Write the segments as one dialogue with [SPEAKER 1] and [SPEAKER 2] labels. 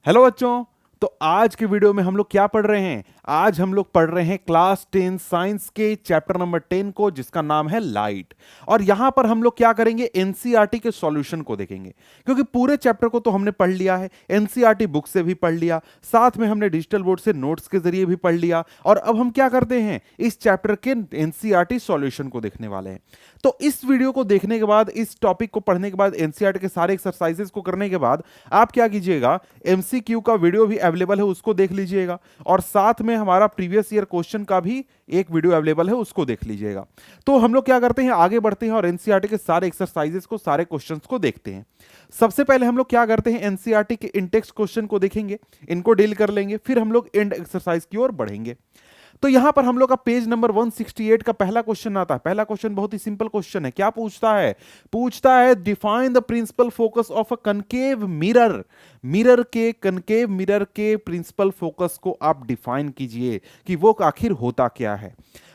[SPEAKER 1] Hello बच्चों। तो आज के वीडियो में हम लोग क्या पढ़ रहे हैं? आज हम लोग पढ़ रहे हैं क्लास 10 साइंस के चैप्टर नंबर 10 को, जिसका नाम है लाइट। और यहां पर हम लोग क्या करेंगे? एनसीईआरटी के सॉल्यूशन को देखेंगे, क्योंकि पूरे चैप्टर को तो हमने पढ़ लिया है, एनसीईआरटी बुक से भी पढ़ लिया, साथ में हमने डिजिटल बोर्ड से नोट्स के जरिए भी पढ़ लिया। और अब हम क्या करते हैं? इस चैप्टर के एनसीईआरटी सॉल्यूशन को देखने वाले हैं। तो इस वीडियो को देखने के बाद, इस टॉपिक को पढ़ने के बाद, एनसीईआरटी के सारे एक्सरसाइजेस को करने के बाद आप क्या कीजिएगा? एमसीक्यू का वीडियो भी अवेलेबल है, उसको देख लीजिएगा। और साथ में हमारा प्रीवियस ईयर क्वेश्चन का भी एक वीडियो अवेलेबल है, उसको देख लीजिएगा। तो हम लोग क्या करते हैं? आगे बढ़ते हैं और एनसीईआरटी के सारे एक्सरसाइजेस को, सारे क्वेश्चंस को देखते हैं। सबसे पहले हम लोग क्या करते हैं? एनसीईआरटी के इंटेक्स्ट क्वेश्चन को देखेंगे, इनको डील कर लेंगे, फिर हम लोग एंड एक्सरसाइज की ओर बढ़ेंगे। तो यहां पर हम लोग का पेज नंबर 168 का पहला क्वेश्चन आता है। पहला क्वेश्चन बहुत ही सिंपल क्वेश्चन है। क्या पूछता है? पूछता है define the principal focus of a concave mirror. Concave mirror के प्रिंसिपल फोकस को आप डिफाइन कीजिए कि वो आखिर होता क्या है।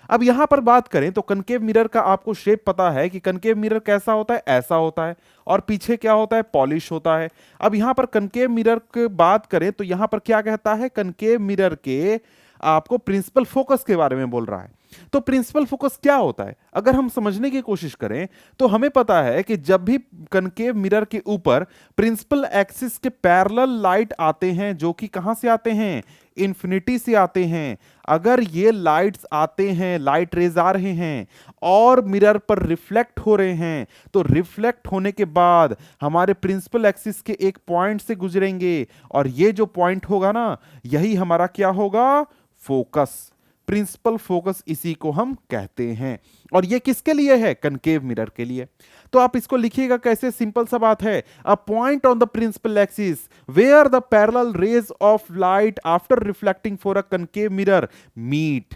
[SPEAKER 1] अब यहां पर बात करें तो कनकेव मिरर का आपको शेप पता है कि कनकेव मिरर कैसा होता है? ऐसा होता है। और पीछे क्या होता है? पॉलिश होता है। अब यहां पर कनकेव मिरर की बात करें तो यहां पर क्या कहता है? कनकेव मिरर के आपको प्रिंसिपल फोकस के बारे में बोल रहा है। तो प्रिंसिपल फोकस क्या होता है अगर हम समझने की कोशिश करें, तो हमें पता है कि जब भी कनकेव मिरर के ऊपर प्रिंसिपल एक्सिस के पैरेलल लाइट आते हैं, जो कि कहां से आते हैं? इंफिनिटी से आते हैं। अगर ये लाइट्स आते हैं, लाइट रेज आ रहे हैं और मिरर पर रिफ्लेक्ट हो रहे हैं, तो रिफ्लेक्ट होने के बाद हमारे प्रिंसिपल एक्सिस के एक पॉइंट से गुजरेंगे, और ये जो पॉइंट होगा ना, यही हमारा क्या होगा? फोकस। प्रिंसिपल फोकस इसी को हम कहते हैं। और ये किसके लिए है? कनकेव मिरर के लिए। तो आप इसको लिखिएगा कैसे? सिंपल सा बात है। A point on the principal axis where the parallel rays of light after reflecting for a concave mirror meet,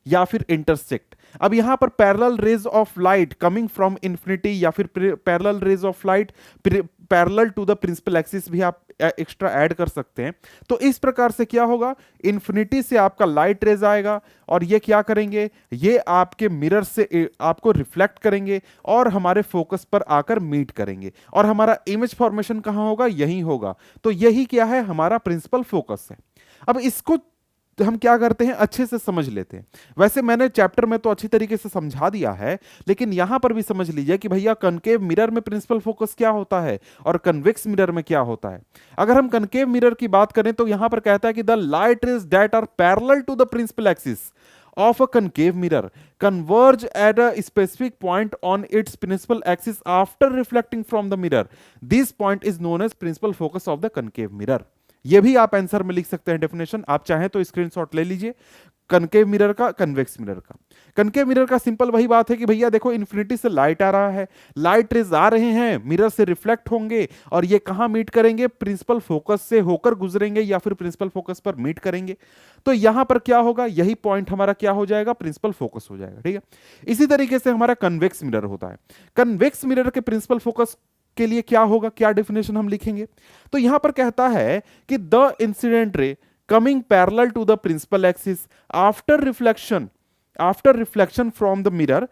[SPEAKER 1] या फिर इंटरसेक्ट। अब यहां पर parallel rays of light coming from infinity, या फिर parallel rays of light parallel to the principal axis भी आप extra add कर सकते हैं। तो इस प्रकार से क्या होगा? इंफिनिटी से आपका लाइट रेज आएगा, और ये क्या करेंगे? ये आपके मिरर से आपको रिफ्लेक्ट करेंगे और हमारे फोकस पर आकर मीट करेंगे, और हमारा इमेज फॉर्मेशन कहां होगा? यही होगा। तो यही क्या है? हमारा प्रिंसिपल फोकस है। अब इसको हम क्या करते हैं? अच्छे से समझ लेते हैं। वैसे मैंने चैप्टर में तो अच्छी तरीके से समझा दिया है, लेकिन यहां पर भी समझ लीजिए कि भैया कनकेव मिरर में प्रिंसिपल फोकस क्या होता है और कन्वेक्स मिरर में क्या होता है। अगर हम कनकेव मिरर की बात करें तो यहां पर कहता है कि the light rays that are parallel to the principal axis of a concave mirror converge at a specific point on its principal axis after reflecting from the mirror. This point is known as principal focus of the concave mirror. ये भी आप answer में लिख सकते हैं definition, आप चाहें तो स्क्रीनशॉट ले लीजिए। कनकेव मिरर का, कन्वेक्स मिरर का। कनकेव मिरर का सिंपल वही बात है कि भैया देखो, इंफिनिटी से लाइट आ रहा है, लाइट रेज आ रहे हैं, मिरर से रिफ्लेक्ट होंगे, और ये कहां मीट करेंगे? प्रिंसिपल फोकस से होकर गुजरेंगे, या फिर प्रिंसिपल फोकस पर मीट करेंगे। तो यहां पर क्या होगा? यही पॉइंट हमारा क्या हो जाएगा? प्रिंसिपल फोकस हो जाएगा। ठीक है। इसी तरीके से हमारा कन्वेक्स मिरर होता है। कन्वेक्स मिरर के प्रिंसिपल फोकस के लिए क्या होगा? क्या डेफिनेशन हम लिखेंगे? तो यहां पर कहता है कि the incident ray coming parallel to the principal axis after reflection from the mirror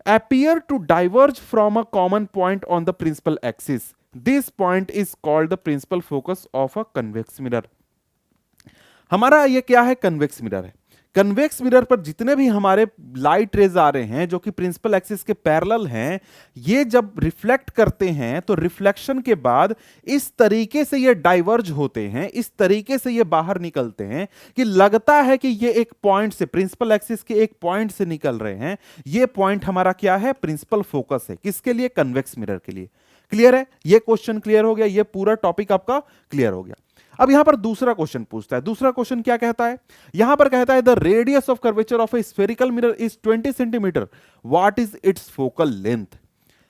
[SPEAKER 1] appear to diverge from a common point on the principal axis. This point is called the principal focus of a convex mirror. हमारा ये क्या है? Convex mirror है। Convex mirror पर जितने भी हमारे light rays आ रहे हैं, जो कि प्रिंसिपल एक्सिस के पैरेलल हैं, ये जब रिफ्लेक्ट करते हैं तो रिफ्लेक्शन के बाद इस तरीके से ये डाइवर्ज होते हैं, इस तरीके से ये बाहर निकलते हैं कि लगता है कि ये एक पॉइंट से, प्रिंसिपल एक्सिस के एक पॉइंट से निकल रहे हैं। ये पॉइंट हमारा क्या है? प्रिंसिपल फोकस है। किसके लिए? कन्वेक्स मिरर के लिए। क्लियर है? ये क्वेश्चन क्लियर हो गया, ये पूरा टॉपिक आपका क्लियर हो गया। अब यहां पर दूसरा क्वेश्चन पूछता है। दूसरा क्वेश्चन क्या कहता है? यहां पर कहता है the radius of curvature of A spherical mirror is 20 centimetre, what is it's focal length.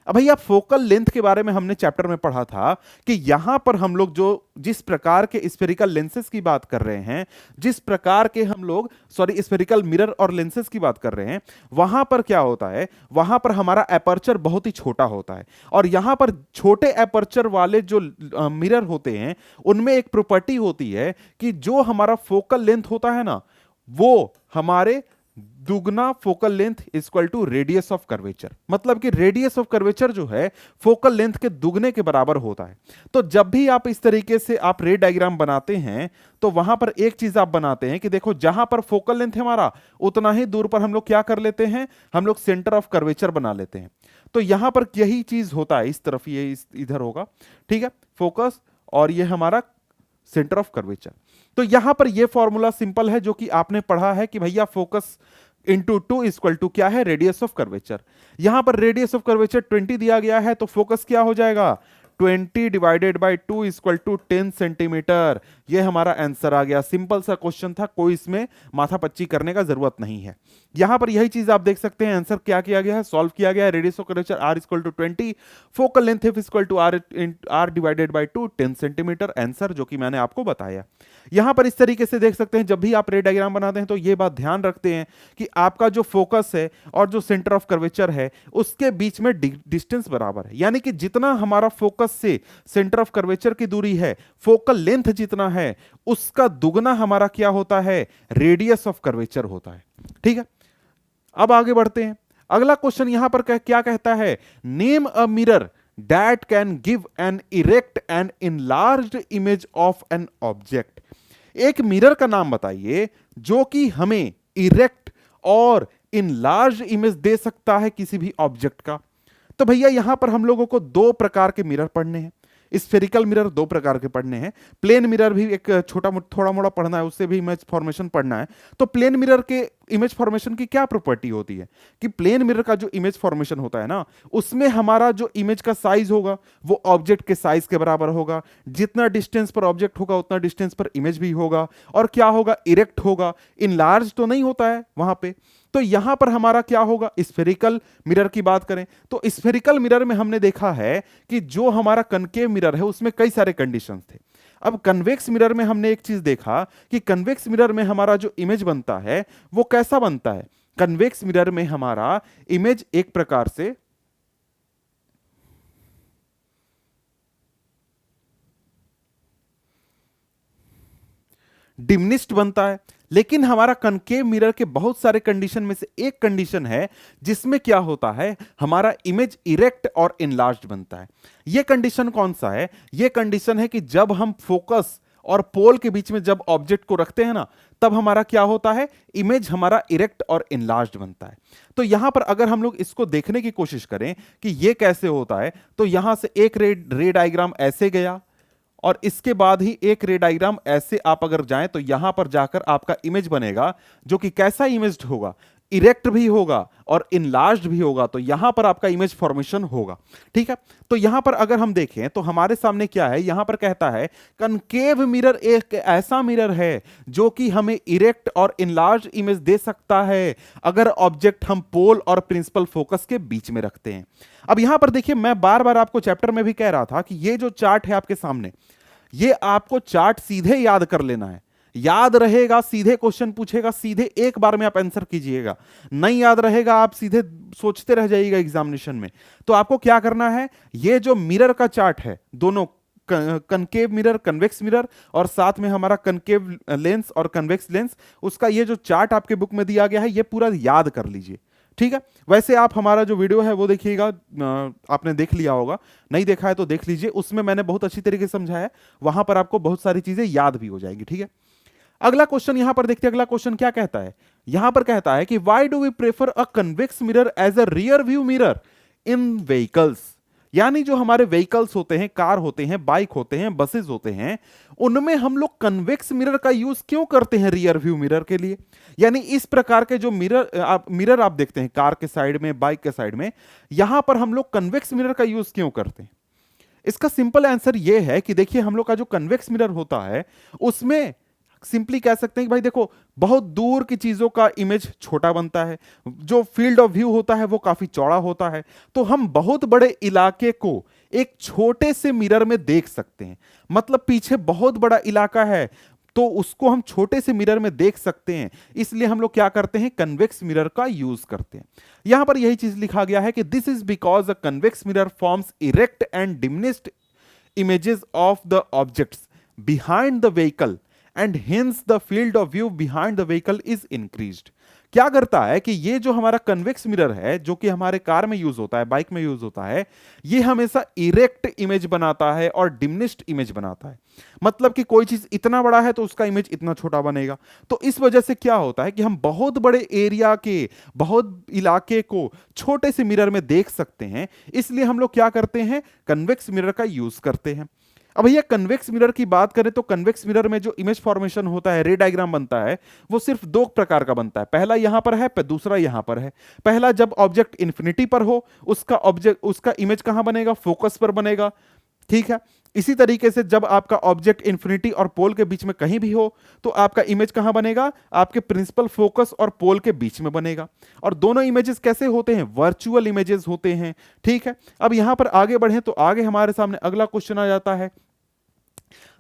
[SPEAKER 1] अब भैया फोकल लेंथ के बारे में हमने चैप्टर में पढ़ा था कि यहां पर हम लोग जिस प्रकार के स्फेरिकल लेंसेस की बात कर रहे हैं, जिस प्रकार के हम लोग स्फेरिकल मिरर और लेंसेस की बात कर रहे हैं, वहां पर क्या होता है? वहां पर हमारा एपर्चर बहुत ही छोटा होता है, और यहां पर छोटे एपर्चर वाले जो मिरर होते हैं, उनमें एक प्रॉपर्टी होती है कि जो हमारा फोकल लेंथ होता है ना, वो हमारे दुगना focal length equal to radius of curvature, मतलब कि रेडियस ऑफ कर्वेचर जो है फोकल लेंथ के दुगने के बराबर होता है। तो जब भी आप इस तरीके से आप रे डायग्राम बनाते हैं तो वहां पर एक चीज आप बनाते हैं कि देखो जहां पर फोकल लेंथ है हमारा उतना ही दूर पर हम लोग क्या कर लेते हैं, हम लोग सेंटर ऑफ कर्वेचर बना लेते हैं। तो यहां पर यही चीज होता है, इस तरफ ये इधर होगा, ठीक है, फोकस और ये हमारा सेंटर ऑफ कर्वेचर। तो यहां पर ये फॉर्मूला सिंपल है जो कि आपने पढ़ा है कि भैया focus into two equal to क्या है, रेडियस ऑफ कर्वेचर। यहां पर रेडियस ऑफ कर्वेचर 20 दिया गया है तो फोकस क्या हो जाएगा, 20 divided by 2 equal to 10 centimetre. ये हमारा आंसर आ गया। सिंपल सा क्वेश्चन था, कोई इसमें माथापच्ची करने का जरूरत नहीं है। यहां पर यही चीज आप देख सकते हैं, आंसर क्या किया गया है, सॉल्व किया गया है। Radius of curvature r equal to 20, focal length F equal to r divided by 2, 10 centimetre, answer जो कि मैंने आपको बताया। यहां पर इस तरीके से देख सकते हैं, जब भी आप रे डायग्राम बनाते हैं तो ये बात ध्यान रखते हैं कि आपका जो फोकस है और जो सेंटर ऑफ कर्वेचर है उसके बीच में डिस्टेंस बराबर है। यानी कि जितना हमारा फोकस से सेंटर ऑफ कर्वेचर की दूरी है, फोकल लेंथ जितना है उसका दुगना हमारा क्या होता है, रेडियस ऑफ कर्वेचर होता है। ठीक है, अब आगे बढ़ते हैं। अगला क्वेश्चन यहां पर क्या कहता है, name a mirror that can give an erect and enlarged image of an object. एक मिरर का नाम बताइए जो कि हमें इरेक्ट और enlarged इमेज दे सकता है किसी भी ऑब्जेक्ट का। तो भैया यहां पर हम लोगों को दो प्रकार के मिरर पढ़ने हैं। स्फेरिकल मिरर दो प्रकार के पढ़ने हैं, प्लेन मिरर भी एक थोड़ा मोड़ा पढ़ना है, उससे भी इमेज फॉर्मेशन पढ़ना है। तो प्लेन मिरर के इमेज फॉर्मेशन की क्या प्रॉपर्टी होती है कि प्लेन मिरर का जो इमेज फॉर्मेशन होता है ना, उसमें हमारा जो इमेज का साइज होगा वो ऑब्जेक्ट के साइज के बराबर होगा। जितना डिस्टेंस पर ऑब्जेक्ट होगा उतना डिस्टेंस पर इमेज भी होगा। और क्या होगा, इरेक्ट होगा, इनलार्ज तो नहीं होता है वहां पे। तो यहां पर हमारा क्या होगा, स्फेरिकल मिरर की बात करें तो स्फेरिकल मिरर में हमने देखा है कि जो हमारा कनकेव मिरर है उसमें कई सारे कंडीशंस थे। अब कन्वेक्स मिरर में हमने एक चीज देखा कि कन्वेक्स मिरर में हमारा जो इमेज बनता है वो कैसा बनता है। कन्वेक्स मिरर में हमारा इमेज एक प्रकार से डिमिनिश्ड बनता है। लेकिन हमारा कनकेव मिरर के बहुत सारे कंडीशन में से एक कंडीशन है जिसमें क्या होता है, हमारा इमेज इरेक्ट और इनलार्ज्ड बनता है। यह कंडीशन कौन सा है, यह कंडीशन है कि जब हम फोकस और पोल के बीच में जब ऑब्जेक्ट को रखते हैं ना, तब हमारा क्या होता है, इमेज हमारा इरेक्ट और इनलार्ज्ड बनता है। तो यहां पर अगर हम लोग इसको देखने की कोशिश करें कि यह कैसे होता है, तो यहां से एक रे डायग्राम ऐसे गया और इसके बाद ही एक रे डायग्राम ऐसे आप अगर जाएं तो यहां पर जाकर आपका इमेज बनेगा जो कि कैसा इमेज होगा, इरेक्ट भी होगा और इनलार्ज्ड भी होगा। तो यहां पर आपका इमेज फॉर्मेशन होगा। ठीक है, तो यहां पर अगर हम देखें तो हमारे सामने क्या है, यहां पर कहता है कनकेव मिरर एक ऐसा मिरर है जो कि हमें इरेक्ट और इनलार्ज्ड इमेज दे सकता है अगर ऑब्जेक्ट हम पोल और प्रिंसिपल फोकस के बीच में रखते हैं। अब यहां पर देखिए, मैं बार बार आपको चैप्टर में भी कह रहा था कि ये जो चार्ट है आपके सामने, ये आपको चार्ट सीधे याद कर लेना है। याद रहेगा, सीधे क्वेश्चन पूछेगा, सीधे एक बार में आप आंसर कीजिएगा। नहीं याद रहेगा, आप सीधे सोचते रह जाइएगा एग्जामिनेशन में। तो आपको क्या करना है, ये जो मिरर का चार्ट है, दोनों कनकेव मिरर, कन्वेक्स मिरर और साथ में हमारा कनकेव लेंस और कन्वेक्स लेंस, उसका ये जो चार्ट आपके बुक में दिया गया है, ये पूरा याद कर लीजिए। ठीक है, वैसे आप हमारा जो वीडियो है वो देखिएगा, आपने देख लिया होगा, नहीं देखा है तो देख लीजिए, उसमें मैंने बहुत अच्छी तरीके से समझाया है, वहां पर आपको बहुत सारी चीजें याद भी हो जाएंगी। ठीक है, अगला क्वेश्चन यहां पर देखते हैं। अगला क्वेश्चन क्या कहता है, यहां पर कहता है कि why do we prefer a convex mirror as a rear view mirror in vehicles. यानी जो हमारे व्हीकल्स होते हैं, कार होते हैं, बाइक होते हैं, बसेस होते हैं, उनमें हम लोग कन्वेक्स मिरर का यूज क्यों करते हैं रियर व्यू मिरर के लिए। यानी इस प्रकार के जो मिरर आप देखते हैं कार के साइड में, बाइक के साइड में, यहां पर हम लोग कन्वेक्स मिरर का यूज क्यों करते हैं। इसका सिंपल आंसर यह है कि देखिए, हम लोग का जो कन्वेक्स मिरर होता है उसमें सिंपली कह सकते हैं कि भाई देखो, बहुत दूर की चीजों का इमेज छोटा बनता है, जो फील्ड ऑफ व्यू होता है वो काफी चौड़ा होता है। तो हम बहुत बड़े इलाके को एक छोटे से मिरर में देख सकते हैं। मतलब पीछे बहुत बड़ा इलाका है तो उसको हम छोटे से मिरर में देख सकते हैं, इसलिए हम लोग क्या करते हैं, कन्वेक्स मिरर का यूज करते हैं। यहां पर यही चीज लिखा गया है कि this is because a convex mirror forms erect and diminished images of the objects behind the vehicle and hints the field of view behind the vehicle is increased. क्या करता है कि ये जो हमारा कन्वेक्स मिरर है, जो कि हमारे कार में यूज होता है, बाइक में यूज होता है, ये हमेशा इरेक्ट इमेज बनाता है और डिमिनिश्ड इमेज बनाता है। मतलब कि कोई चीज इतना बड़ा है तो उसका इमेज इतना छोटा बनेगा। तो इस वजह से क्या होता है कि हम बहुत बड़े एरिया के, बहुत इलाके को छोटे से मिरर में देख सकते हैं। इसलिए हम लोग क्या करते हैं, कन्वेक्स मिरर का यूज करते हैं। अब भैया कन्वेक्स मिरर की बात करें तो कन्वेक्स मिरर में जो इमेज फॉर्मेशन होता है, रे डायग्राम बनता है, वो सिर्फ दो प्रकार का बनता है। पहला यहां पर है, दूसरा यहां पर है। पहला जब ऑब्जेक्ट इंफिनिटी पर हो, उसका इमेज कहां बनेगा, फोकस पर बनेगा, ठीक है। इसी तरीके से जब आपका ऑब्जेक्ट इंफिनिटी और पोल के बीच में कहीं भी हो तो आपका इमेज कहां बनेगा, आपके प्रिंसिपल फोकस और पोल के बीच में बनेगा। और दोनों इमेजेस कैसे होते हैं, वर्चुअल इमेजेस होते हैं, ठीक है। अब यहां पर आगे बढ़े तो आगे हमारे सामने अगला क्वेश्चन आ जाता है।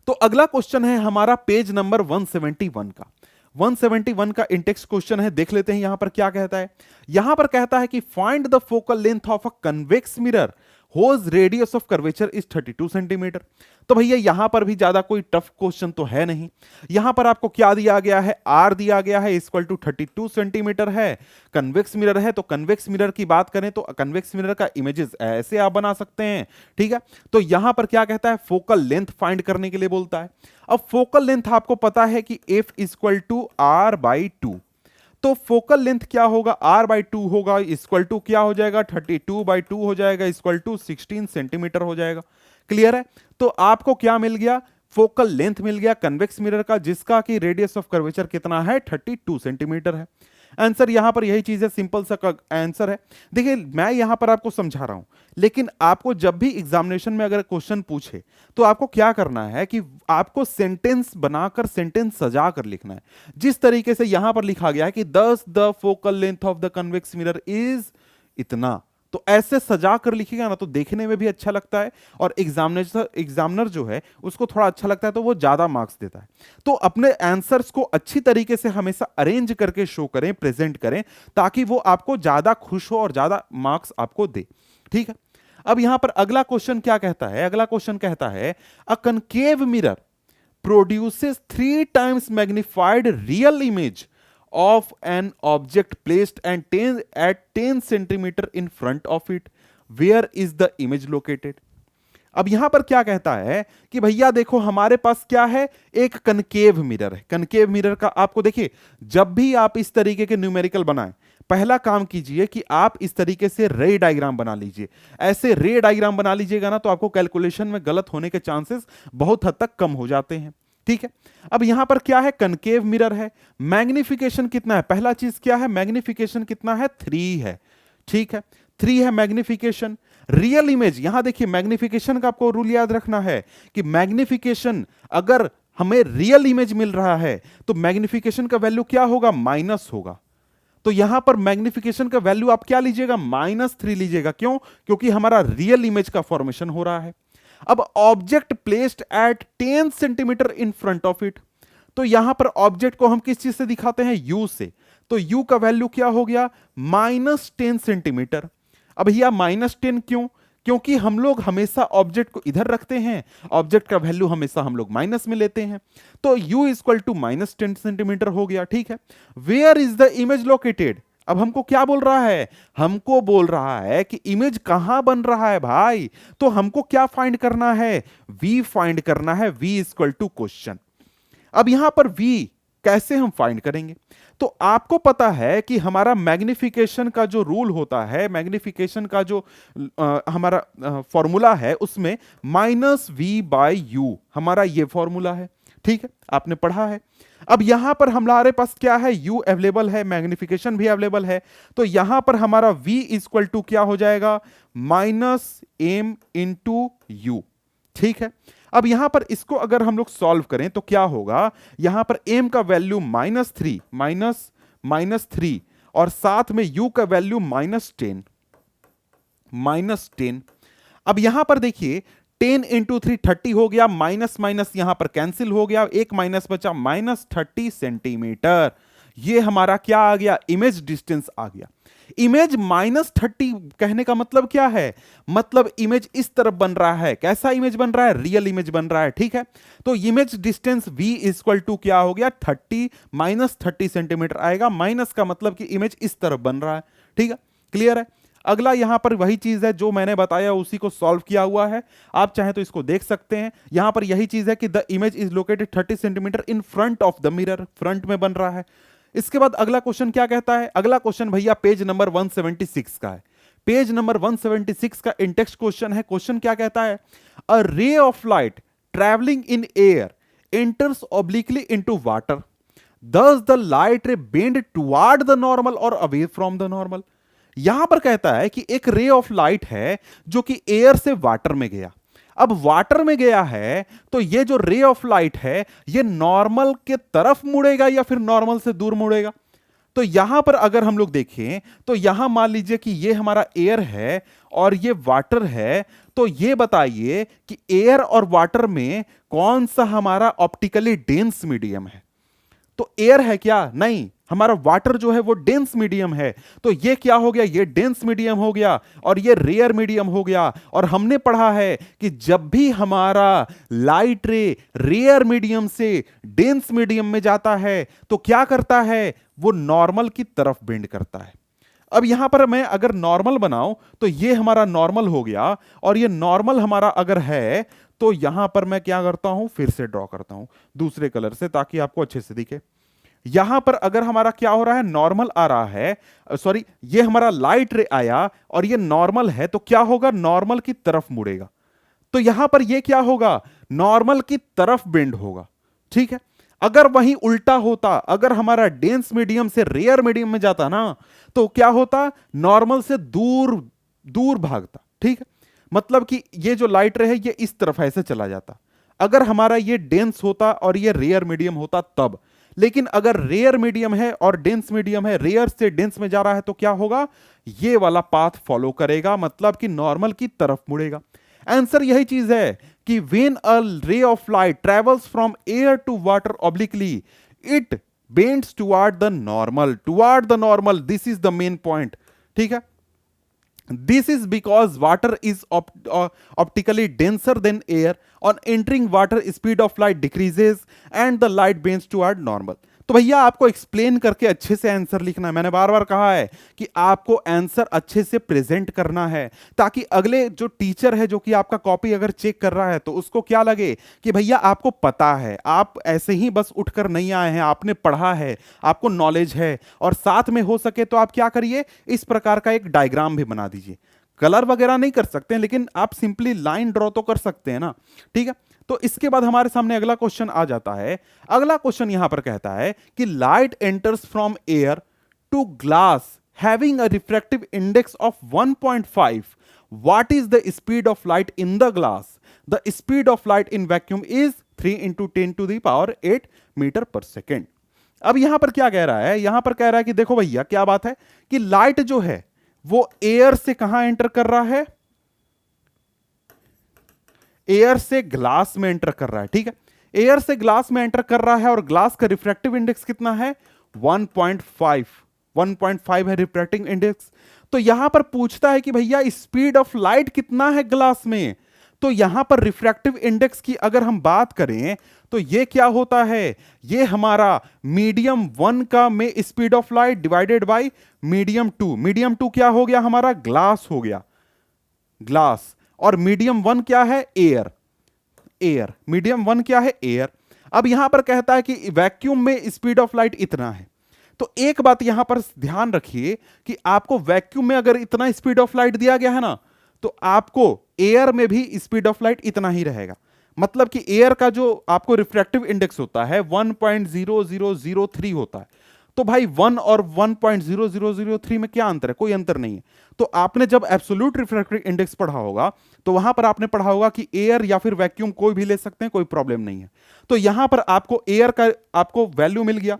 [SPEAKER 1] तो अगला क्वेश्चन है हमारा पेज नंबर 171 का। 171 का इंटेक्स्ट क्वेश्चन है, देख लेते हैं यहां पर क्या कहता है। यहां पर कहता है कि find the focal length of a convex mirror whose radius of curvature is 32 centimetre. तो भैया यहां पर भी ज्यादा कोई टफ क्वेश्चन तो है नहीं। यहां पर आपको क्या दिया गया है, आर दिया गया है इक्वल टू 32 सेंटीमीटर है, कन्वेक्स मिरर है। तो कन्वेक्स मिरर की बात करें तो कन्वेक्स मिरर का इमेजेस ऐसे आप बना सकते हैं, ठीक है। तो यहां पर क्या कहता है, फोकल लेंथ फाइंड करने के लिए बोलता है। अब फोकल लेंथ आपको पता है कि F equal to R by two. तो फोकल लेंथ क्या होगा, r बाई टू होगा, इक्वल टू क्या हो जाएगा, 32/2 हो जाएगा, इक्वल टू 16 सेंटीमीटर हो जाएगा। क्लियर है। तो आपको क्या मिल गया, फोकल लेंथ मिल गया कन्वेक्स मिरर का, जिसका कि रेडियस ऑफ कर्वेचर कितना है, 32 सेंटीमीटर है। आंसर यहां पर यही चीज है, सिंपल सा आंसर है। देखिए मैं यहां पर आपको समझा रहा हूं, लेकिन आपको जब भी एग्जामिनेशन में अगर क्वेश्चन पूछे तो आपको क्या करना है कि आपको सेंटेंस बनाकर, सेंटेंस सजा कर लिखना है। जिस तरीके से यहां पर लिखा गया है कि दस the focal length of the convex mirror is इतना, तो ऐसे सजा कर लिखेगा ना तो देखने में भी अच्छा लगता है और एग्जामिनर जो है उसको थोड़ा अच्छा लगता है, तो वो ज्यादा मार्क्स देता है। तो अपने आंसर्स को अच्छी तरीके से हमेशा अरेंज करके शो करें, प्रेजेंट करें, ताकि वो आपको ज्यादा खुश हो और ज्यादा मार्क्स आपको दे, ठीक है। अब यहां पर अगला क्वेश्चन क्या कहता है, अगला क्वेश्चन कहता है a concave mirror produces 3 times magnified real image of an object placed at 10 centimeter in front of it. Where is the image located? अब यहां पर क्या कहता है कि भैया देखो हमारे पास क्या है, एक कनकेव मिरर है। कनकेव मिरर का आपको देखिए, जब भी आप इस तरीके के न्यूमेरिकल बनाएं, पहला काम कीजिए कि आप इस तरीके से रे डायग्राम बना लीजिए। ऐसे रे डायग्राम बना लीजिएगा ना तो आपको कैलकुलेशन में गलत होने के चांसेस बहुत हद तक कम हो जाते हैं, ठीक है। अब यहां पर क्या है, कनकेव मिरर है, मैग्निफिकेशन कितना है, पहला चीज क्या है, मैग्निफिकेशन कितना है, 3 है, ठीक है, 3 है मैग्निफिकेशन। रियल इमेज, यहां देखिए मैग्निफिकेशन का आपको रूल याद रखना है कि मैग्निफिकेशन अगर हमें रियल इमेज मिल रहा है तो मैग्निफिकेशन का वैल्यू क्या होगा, माइनस होगा। तो यहां पर मैग्निफिकेशन का वैल्यू आप क्या लीजिएगा, -3 लीजिएगा। क्यों, क्योंकि हमारा रियल इमेज का फॉर्मेशन हो रहा है। अब object placed at 10 centimetre in front of it, तो यहां पर ऑब्जेक्ट को हम किस चीज से दिखाते हैं, यू से। तो यू का वैल्यू क्या हो गया, -10 सेंटीमीटर। अब भैया -10 क्यों, क्योंकि हम लोग हमेशा ऑब्जेक्ट को इधर रखते हैं, ऑब्जेक्ट का वैल्यू हमेशा हम लोग माइनस में लेते हैं। तो u इक्वल टू -10 सेंटीमीटर हो गया, ठीक है। Where is the image located, अब हमको क्या बोल रहा है, हमको बोल रहा है कि इमेज कहां बन रहा है भाई। तो हमको क्या फाइंड करना है, v फाइंड करना है, v इक्वल टू क्वेश्चन। अब यहां पर v कैसे हम फाइंड करेंगे, तो आपको पता है कि हमारा मैग्निफिकेशन का जो रूल होता है, मैग्निफिकेशन का जो हमारा फॉर्मूला है, उसमें -v/u हमारा ये फॉर्मूला है, ठीक है, आपने पढ़ा है। अब यहां पर हमारे पास क्या है, u अवेलेबल है, मैग्निफिकेशन भी अवेलेबल है। तो यहां पर हमारा v इक्वल टू क्या हो जाएगा, -m इंटू u, ठीक है। अब यहां पर इसको अगर हम लोग सॉल्व करें तो क्या होगा, यहां पर m का वैल्यू -3 और साथ में u का वैल्यू -10। अब यहां पर देखिए 10 इंटू 3 30 हो गया, माइनस माइनस यहां पर कैंसिल हो गया, एक माइनस बचा, -30 सेंटीमीटर। ये हमारा क्या आ गया, इमेज डिस्टेंस आ गया। इमेज -30 कहने का मतलब क्या है? मतलब इमेज इस तरफ बन रहा है। कैसा इमेज बन रहा है? रियल इमेज बन रहा है, ठीक है। तो image distance v equal to क्या हो गया? 30 -30 सेंटीमीटर आएगा। माइनस का मतलब कि इमेज इस तरफ बन रहा है, ठीक है। क्लियर है? अगला यहां पर वही चीज है जो मैंने बताया, उसी को सॉल्व किया हुआ है। आप चाहे तो इसको देख सकते हैं। यहां पर यही चीज है कि the image is located 30 centimetre in front of the mirror, front में बन रहा है। इसके बाद अगला क्वेश्चन क्या कहता है? अगला क्वेश्चन भैया पेज नंबर 176 का है। पेज नंबर 176 का इंटेक्स्ट क्वेश्चन है। क्वेश्चन क्या कहता है? A ray of light travelling in air enters obliquely into water, thus the light ray bend toward the normal or away from the normal। यहां पर कहता है कि एक रे ऑफ लाइट है जो कि एयर से वाटर में गया। अब वाटर में गया है तो ये जो रे ऑफ लाइट है ये नॉर्मल के तरफ मुड़ेगा या फिर नॉर्मल से दूर मुड़ेगा? तो यहां पर अगर हम लोग देखें तो यहां मान लीजिए कि ये हमारा एयर है और ये वाटर है। तो ये बताइए कि एयर और वाटर में कौन सा हमारा ऑप्टिकली डेंस मीडियम है? तो एयर है क्या? नहीं, हमारा वाटर जो है वो डेंस मीडियम है। तो ये क्या हो गया? ये डेंस मीडियम हो गया और ये रेयर मीडियम हो गया। और हमने पढ़ा है कि जब भी हमारा लाइट रे रेयर मीडियम से डेंस मीडियम में जाता है तो क्या करता है? वो नॉर्मल की तरफ बेंड करता है। अब यहां पर मैं अगर नॉर्मल बनाऊं तो ये हमारा नॉर्मल हो गया, और ये नॉर्मल हमारा अगर है तो यहां पर मैं क्या करता हूं? फिर से ड्रॉ करता हूं दूसरे कलर से ताकि आपको अच्छे से दिखे। यहां पर अगर हमारा क्या हो रहा है? नॉर्मल आ रहा है, सॉरी, ये हमारा लाइट रे आया और ये नॉर्मल है, तो क्या होगा? नॉर्मल की तरफ मुड़ेगा। तो यहां पर ये क्या होगा? नॉर्मल की तरफ बेंड होगा, ठीक है। अगर वहीं उल्टा होता, अगर हमारा डेंस मीडियम से रेयर मीडियम में जाता ना, तो क्या होता? नॉर्मल से दूर दूर भागता, ठीक है। मतलब कि ये जो लाइट रे है ये इस तरफ ऐसे चला जाता। अगर हमारा ये डेंस होता और ये रेयर मीडियम होता तब। लेकिन अगर रेयर मीडियम है और डेंस मीडियम है, रेयर से डेंस में जा रहा है, तो क्या होगा? ये वाला पाथ फॉलो करेगा, मतलब कि नॉर्मल की तरफ मुड़ेगा। आंसर यही चीज है कि when a ray of light travels from air to water obliquely it bends toward the normal. This is the main point, ठीक है। This is because water is optically denser than air. On entering water, speed of light decreases and the light bends toward normal। तो भैया आपको explain करके अच्छे से answer लिखना है। मैंने बार बार कहा है कि आपको आंसर अच्छे से प्रेजेंट करना है, ताकि अगले जो टीचर है जो कि आपका कॉपी अगर चेक कर रहा है तो उसको क्या लगे कि भैया आपको पता है, आप ऐसे ही बस उठकर नहीं आए हैं, आपने पढ़ा है, आपको नॉलेज है। और साथ में हो सके तो आप क्या करिए, इस प्रकार का एक डायग्राम भी बना दीजिए। कलर वगैरह नहीं कर सकते हैं, लेकिन आप सिंपली लाइन ड्रॉ तो कर सकते हैं ना, ठीक है। तो इसके बाद हमारे सामने अगला क्वेश्चन आ जाता है। अगला क्वेश्चन यहां पर कहता है कि light enters from air to glass having a refractive index of 1.5। What is the speed of light in the glass? The speed of light in vacuum is 3 × 10⁸ metre per second. अब यहां पर क्या कह रहा है? यहां पर कह रहा है कि देखो भैया क्या बात है कि लाइट जो है वो एयर से कहां एंटर कर रहा है? एयर से ग्लास में एंटर कर रहा है, ठीक है। एयर से ग्लास में एंटर कर रहा है और ग्लास का रिफ्रैक्टिव इंडेक्स कितना है? 1.5 है रिफ्रैक्टिव इंडेक्स। तो यहां पर पूछता है कि भैया स्पीड ऑफ लाइट कितना है ग्लास में। तो यहां पर रिफ्रैक्टिव इंडेक्स की अगर हम बात करें तो ये क्या होता है? ये हमारा मीडियम 1 का में speed of light divided by medium 2। Medium 2 क्या हो गया? हमारा ग्लास हो गया, ग्लास। और मीडियम 1 क्या है? एयर। मीडियम 1 क्या है? एयर। अब यहां पर कहता है कि वैक्यूम में स्पीड ऑफ लाइट इतना है। तो एक बात यहां पर ध्यान रखिए कि आपको वैक्यूम में अगर इतना स्पीड ऑफ लाइट दिया गया है ना, तो आपको एयर में भी स्पीड ऑफ लाइट इतना ही रहेगा। मतलब कि एयर का जो आपको रिफ्रैक्टिव इंडेक्स होता है 1.0003 होता है। तो भाई 1 और 1.0003 में क्या अंतर है? कोई अंतर नहीं है। तो आपने जब एब्सोल्यूट रिफ्रैक्टिव इंडेक्स पढ़ा होगा तो वहां पर आपने पढ़ा होगा कि एयर या फिर वैक्यूम कोई भी ले सकते हैं, कोई प्रॉब्लम नहीं है। तो यहां पर आपको एयर का आपको वैल्यू मिल गया,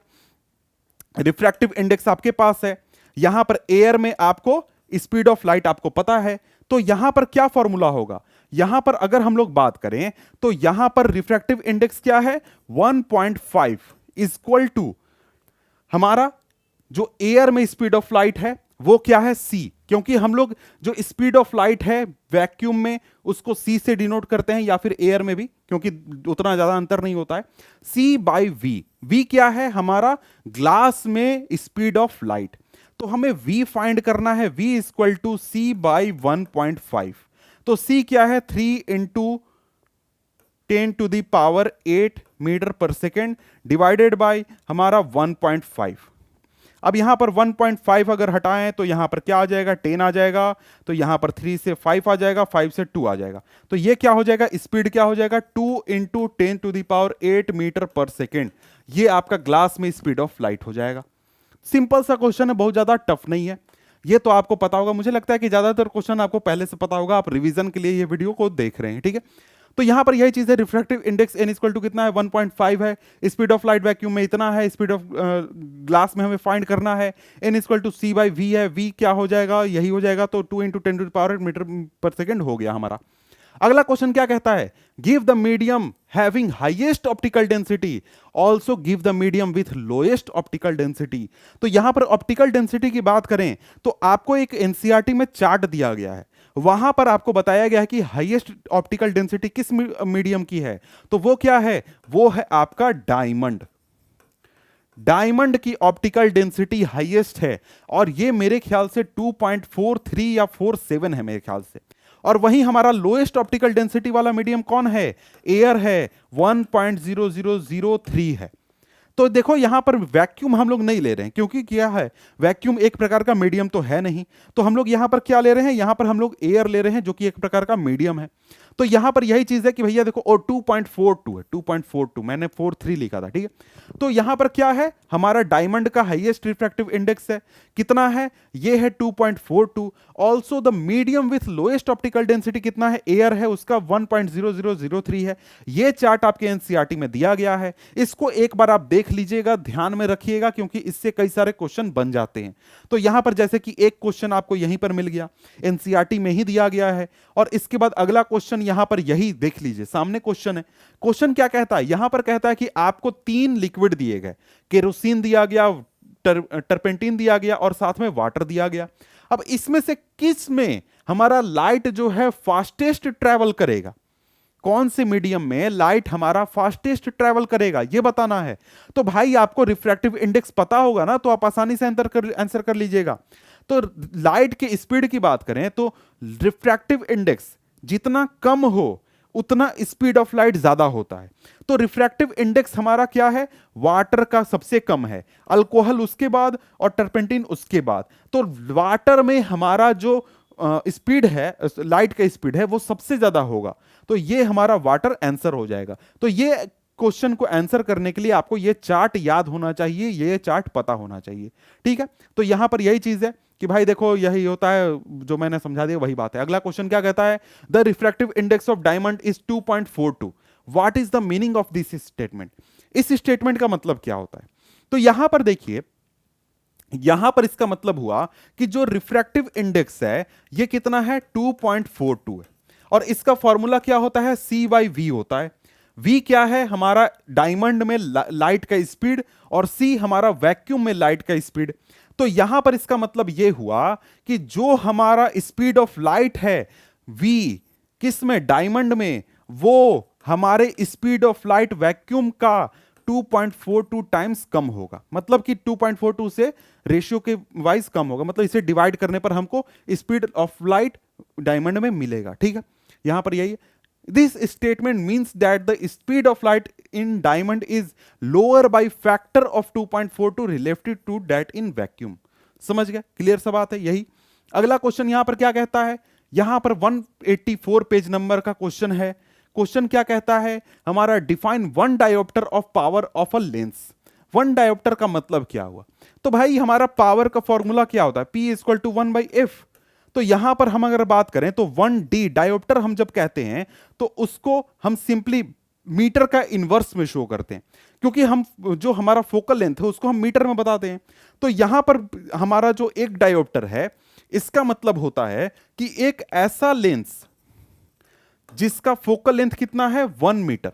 [SPEAKER 1] रिफ्रैक्टिव इंडेक्स आपके पास है। यहां पर एयर में आपको स्पीड ऑफ लाइट आपको पता है। तो यहां पर क्या फॉर्मूला होगा? यहां पर अगर हम लोग बात करें तो यहां पर रिफ्रैक्टिव इंडेक्स क्या है? 1.5 इक्वल टू हमारा जो एयर में स्पीड ऑफ लाइट है वो क्या है, सी। क्योंकि हम लोग जो स्पीड ऑफ लाइट है वैक्यूम में उसको सी से डिनोट करते हैं, या फिर एयर में भी, क्योंकि उतना ज्यादा अंतर नहीं होता है। सी बाई वी। वी क्या है, हमारा ग्लास में स्पीड ऑफ लाइट। तो हमें v फाइंड करना है, v equal to C by 1.5। तो c क्या है, 3 into 10⁸ metre per second divided by हमारा 1.5। अब यहां पर 1.5 अगर हटाएं तो यहां पर क्या आ जाएगा, 10 आ जाएगा। तो यहां पर 3 से 5 आ जाएगा, 5 से 2 आ जाएगा। तो ये क्या हो जाएगा, स्पीड क्या हो जाएगा, 2 इंटू 10⁸ मीटर पर सेकेंड। ये आपका ग्लास में स्पीड ऑफ लाइट हो जाएगा। सिंपल सा क्वेश्चन है, बहुत ज्यादा टफ नहीं है। ये तो आपको पता होगा, मुझे लगता है कि ज्यादातर क्वेश्चन आपको पहले से पता होगा, आप रिवीजन के लिए ये वीडियो को देख रहे हैं, ठीक है। तो यहां पर यही चीज है, refractive index n equal to कितना है, 1.5 है। स्पीड ऑफ लाइट वैक्यूम में इतना है, स्पीड ऑफ ग्लास में हमें फाइंड करना है। n equal to C by V है, v क्या हो जाएगा, यही हो जाएगा। तो 2 इंटू 10⁸ मीटर पर सेकेंड हो गया हमारा। अगला क्वेश्चन क्या कहता है, give the medium having highest optical density also give the medium with lowest optical density. तो यहां पर ऑप्टिकल डेंसिटी की बात करें तो आपको एक एनसीईआरटी में चार्ट दिया गया है, वहां पर आपको बताया गया है कि हाईएस्ट ऑप्टिकल डेंसिटी किस मीडियम की है। तो वो क्या है, वो है आपका डायमंड। डायमंड की ऑप्टिकल डेंसिटी हाईएस्ट है, और ये मेरे ख्याल से 2.43 या 47 है मेरे ख्याल से। और वहीं हमारा लोएस्ट ऑप्टिकल डेंसिटी वाला मीडियम कौन है, एयर है, 1.0003 है। तो देखो यहां पर वैक्यूम हम लोग नहीं ले रहे हैं, क्योंकि क्या है, वैक्यूम एक प्रकार का मीडियम तो है नहीं। तो हम लोग यहां पर क्या ले रहे हैं, यहां पर हम लोग एयर ले रहे हैं, जो कि एक प्रकार का मीडियम है। तो यहां पर यही चीज है कि भैया देखो, और 2.42 है, 2.42, मैंने 43 लिखा था, ठीक है। तो यहां पर क्या है, हमारा डायमंड का हाईएस्ट रिफ्रैक्टिव इंडेक्स है, कितना है, ये है 2.42। Also the medium with lowest optical density कितना है, एयर है, उसका 1.0003 है। ये चार्ट आपके एनसीईआरटी में दिया गया है, इसको एक बार आप देख लीजिएगा, ध्यान में रखिएगा, क्योंकि इससे कई सारे क्वेश्चन बन जाते हैं। तो यहां पर जैसे कि एक क्वेश्चन आपको यहीं पर मिल गया, एनसीईआरटी में ही दिया गया है, और इसके बाद अगला क्वेश्चन यहां पर यही देख लीजिए, सामने क्वेश्चन है। क्वेश्चन क्या कहता है, यहां पर कहता है कि आपको 3 लिक्विड दिए गए, केरोसिन दिया गया, टर्पेंटीन दिया गया, और साथ में वाटर दिया गया। अब इसमें से किस में हमारा लाइट जो है फास्टेस्ट ट्रैवल करेगा, कौन से मीडियम में लाइट हमारा फास्टेस्ट ट्रैवल करेगा, यह बताना है। तो भाई आपको रिफ्रैक्टिव इंडेक्स पता होगा ना, तो आप आसानी से आंसर कर लीजिएगा। तो लाइट के स्पीड की बात करें तो रिफ्रैक्टिव इंडेक्स जितना कम हो उतना स्पीड ऑफ लाइट ज्यादा होता है। तो रिफ्रैक्टिव इंडेक्स हमारा क्या है, वाटर का सबसे कम है, अल्कोहल उसके बाद, और टर्पेंटीन उसके बाद। तो वाटर में हमारा जो स्पीड है, लाइट का स्पीड है, वो सबसे ज्यादा होगा। तो ये हमारा वाटर आंसर हो जाएगा। तो ये क्वेश्चन को आंसर करने के लिए आपको ये चार्ट याद होना चाहिए, ये चार्ट पता होना चाहिए, ठीक है। तो यहां पर यही चीज है कि भाई देखो यही होता है, जो मैंने समझा दिया वही बात है। अगला क्वेश्चन क्या कहता है, the refractive index of diamond is 2.42। What is the meaning of this statement. इस स्टेटमेंट का मतलब क्या होता है। तो यहां पर देखिए, यहां पर इसका मतलब हुआ कि जो रिफ्रैक्टिव इंडेक्स है ये कितना है, 2.42 है, और इसका फॉर्मूला क्या होता है, C बाई V होता है। V क्या है, हमारा डायमंड में लाइट का स्पीड, और C हमारा वैक्यूम में लाइट का स्पीड। तो यहां पर इसका मतलब यह हुआ कि जो हमारा स्पीड ऑफ लाइट है V किस में, डायमंड में, वो हमारे स्पीड ऑफ लाइट वैक्यूम का 2.42 टाइम्स कम होगा। मतलब कि 2.42 से रेशियो के वाइज कम होगा, मतलब इसे डिवाइड करने पर हमको स्पीड ऑफ लाइट डायमंड में मिलेगा, ठीक है। यहां पर यही, this statement means that the speed of light in diamond is lower by factor of 2.42 relative to that in vacuum. समझ गए, क्लियर सा बात है यही। अगला क्वेश्चन यहां पर क्या कहता है, यहां पर 184 पेज नंबर का क्वेश्चन है। क्वेश्चन क्या कहता है, हमारा define 1 dioptre of power of a lens. 1 dioptre का मतलब क्या हुआ। तो भाई हमारा पावर का फॉर्मूला क्या होता है, P इक्वल टू 1/f। तो यहां पर हम अगर बात करें तो 1D डायोप्टर हम जब कहते हैं तो उसको हम सिंपली मीटर का इनवर्स में शो करते हैं, क्योंकि हम जो हमारा फोकल लेंथ है उसको हम मीटर में बताते हैं। तो यहां पर हमारा जो एक डायोप्टर है, इसका मतलब होता है कि एक ऐसा लेंस जिसका फोकल लेंथ कितना है, 1 मीटर।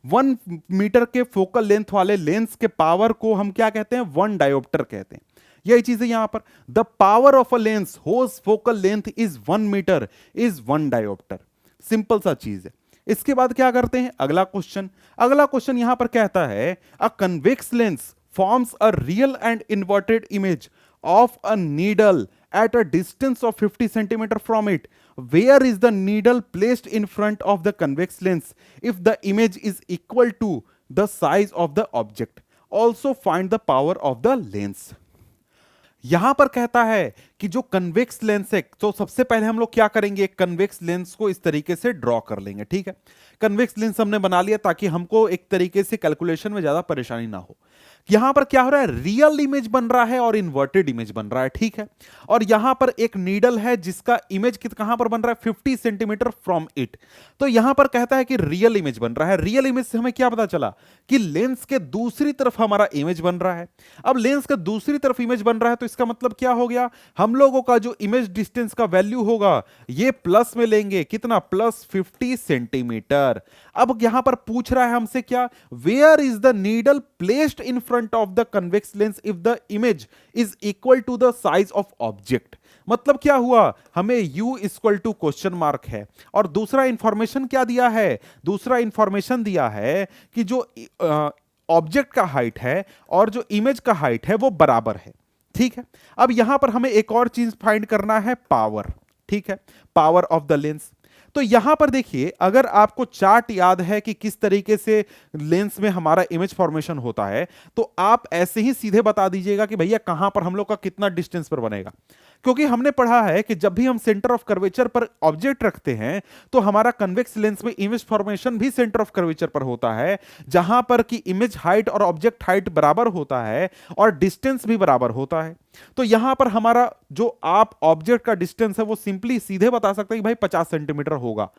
[SPEAKER 1] 1 मीटर के फोकल लेंथ वाले लेंस के पावर को हम क्या कहते हैं, 1 डायोप्टर कहते हैं। यही चीज है यहां पर, the power of a lens whose focal length is 1 metre is 1 dioptre. Simple सा चीज है। इसके बाद क्या करते हैं, अगला क्वेश्चन यहां पर कहता है अ convex lens forms a real and inverted image of a needle at a distance of 50 centimeter from it. Where is the needle placed in front of the convex lens if the image is equal to the size of the object? Also find the power of the lens. यहां पर कहता है कि जो convex lens है, तो सबसे पहले हम लोग क्या करेंगे, कन्वेक्स लेंस को इस तरीके से ड्रॉ कर लेंगे। ठीक है, कन्वेक्स लेंस हमने बना लिया ताकि हमको एक तरीके से कैलकुलेशन में ज्यादा परेशानी ना हो। यहां पर क्या हो रहा है, रियल इमेज बन रहा है और इन्वर्टेड इमेज बन रहा है। ठीक है, और यहां पर एक नीडल है जिसका इमेज कहां पर बन रहा है, 50 सेंटीमीटर फ्रॉम इट। तो यहां पर कहता है कि रियल इमेज बन रहा है। रियल इमेज से हमें क्या पता चला कि लेंस के दूसरी तरफ हमारा इमेज बन रहा है। अब लेंस के दूसरी तरफ इमेज बन रहा है तो इसका मतलब क्या हो गया, हम लोगों का जो इमेज डिस्टेंस का वैल्यू होगा ये प्लस में लेंगे, कितना, प्लस 50 सेंटीमीटर। अब यहां पर पूछ रहा है हमसे क्या, where is the needle placed in front of the convex lens if the image is equal to the size of object. मतलब क्या हुआ, हमें u equal to question mark है और दूसरा इंफॉर्मेशन क्या दिया है, दूसरा इंफॉर्मेशन दिया है कि जो ऑब्जेक्ट का हाइट है और जो इमेज का हाइट है वो बराबर है। ठीक है, अब यहां पर हमें एक और चीज फाइंड करना है, पावर। ठीक है, पावर ऑफ द लेंस। तो यहां पर देखिए, अगर आपको चार्ट याद है कि किस तरीके से लेंस में हमारा इमेज फॉर्मेशन होता है, तो आप ऐसे ही सीधे बता दीजिएगा कि भैया कहां पर हम लोग का कितना डिस्टेंस पर बनेगा। क्योंकि हमने पढ़ा है कि जब भी हम सेंटर ऑफ कर्वेचर पर ऑब्जेक्ट रखते हैं तो हमारा कन्वेक्स लेंस में इमेज फॉर्मेशन भी सेंटर ऑफ कर्वेचर पर होता है, जहां पर कि इमेज हाइट और ऑब्जेक्ट हाइट बराबर होता है और डिस्टेंस भी बराबर होता है। तो यहां पर हमारा जो आप ऑब्जेक्ट का डिस्टेंस है वो सिंपली सीधे बता सकते हैं कि भाई 50 सेंटीमीटर होगा।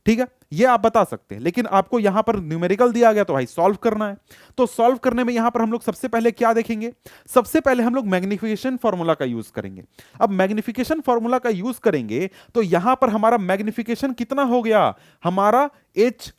[SPEAKER 1] ठीक है, ये आप बता सकते हैं, लेकिन आपको यहां पर न्यूमेरिकल दिया गया तो भाई सॉल्व करना है। तो सॉल्व करने में यहां पर हम लोग सबसे पहले क्या देखेंगे, सबसे पहले हम लोग मैग्निफिकेशन फॉर्मूला का यूज करेंगे। अब मैग्निफिकेशन फॉर्मूला का यूज करेंगे तो यहां पर हमारा मैग्निफिकेशन कितना हो गया, हमारा h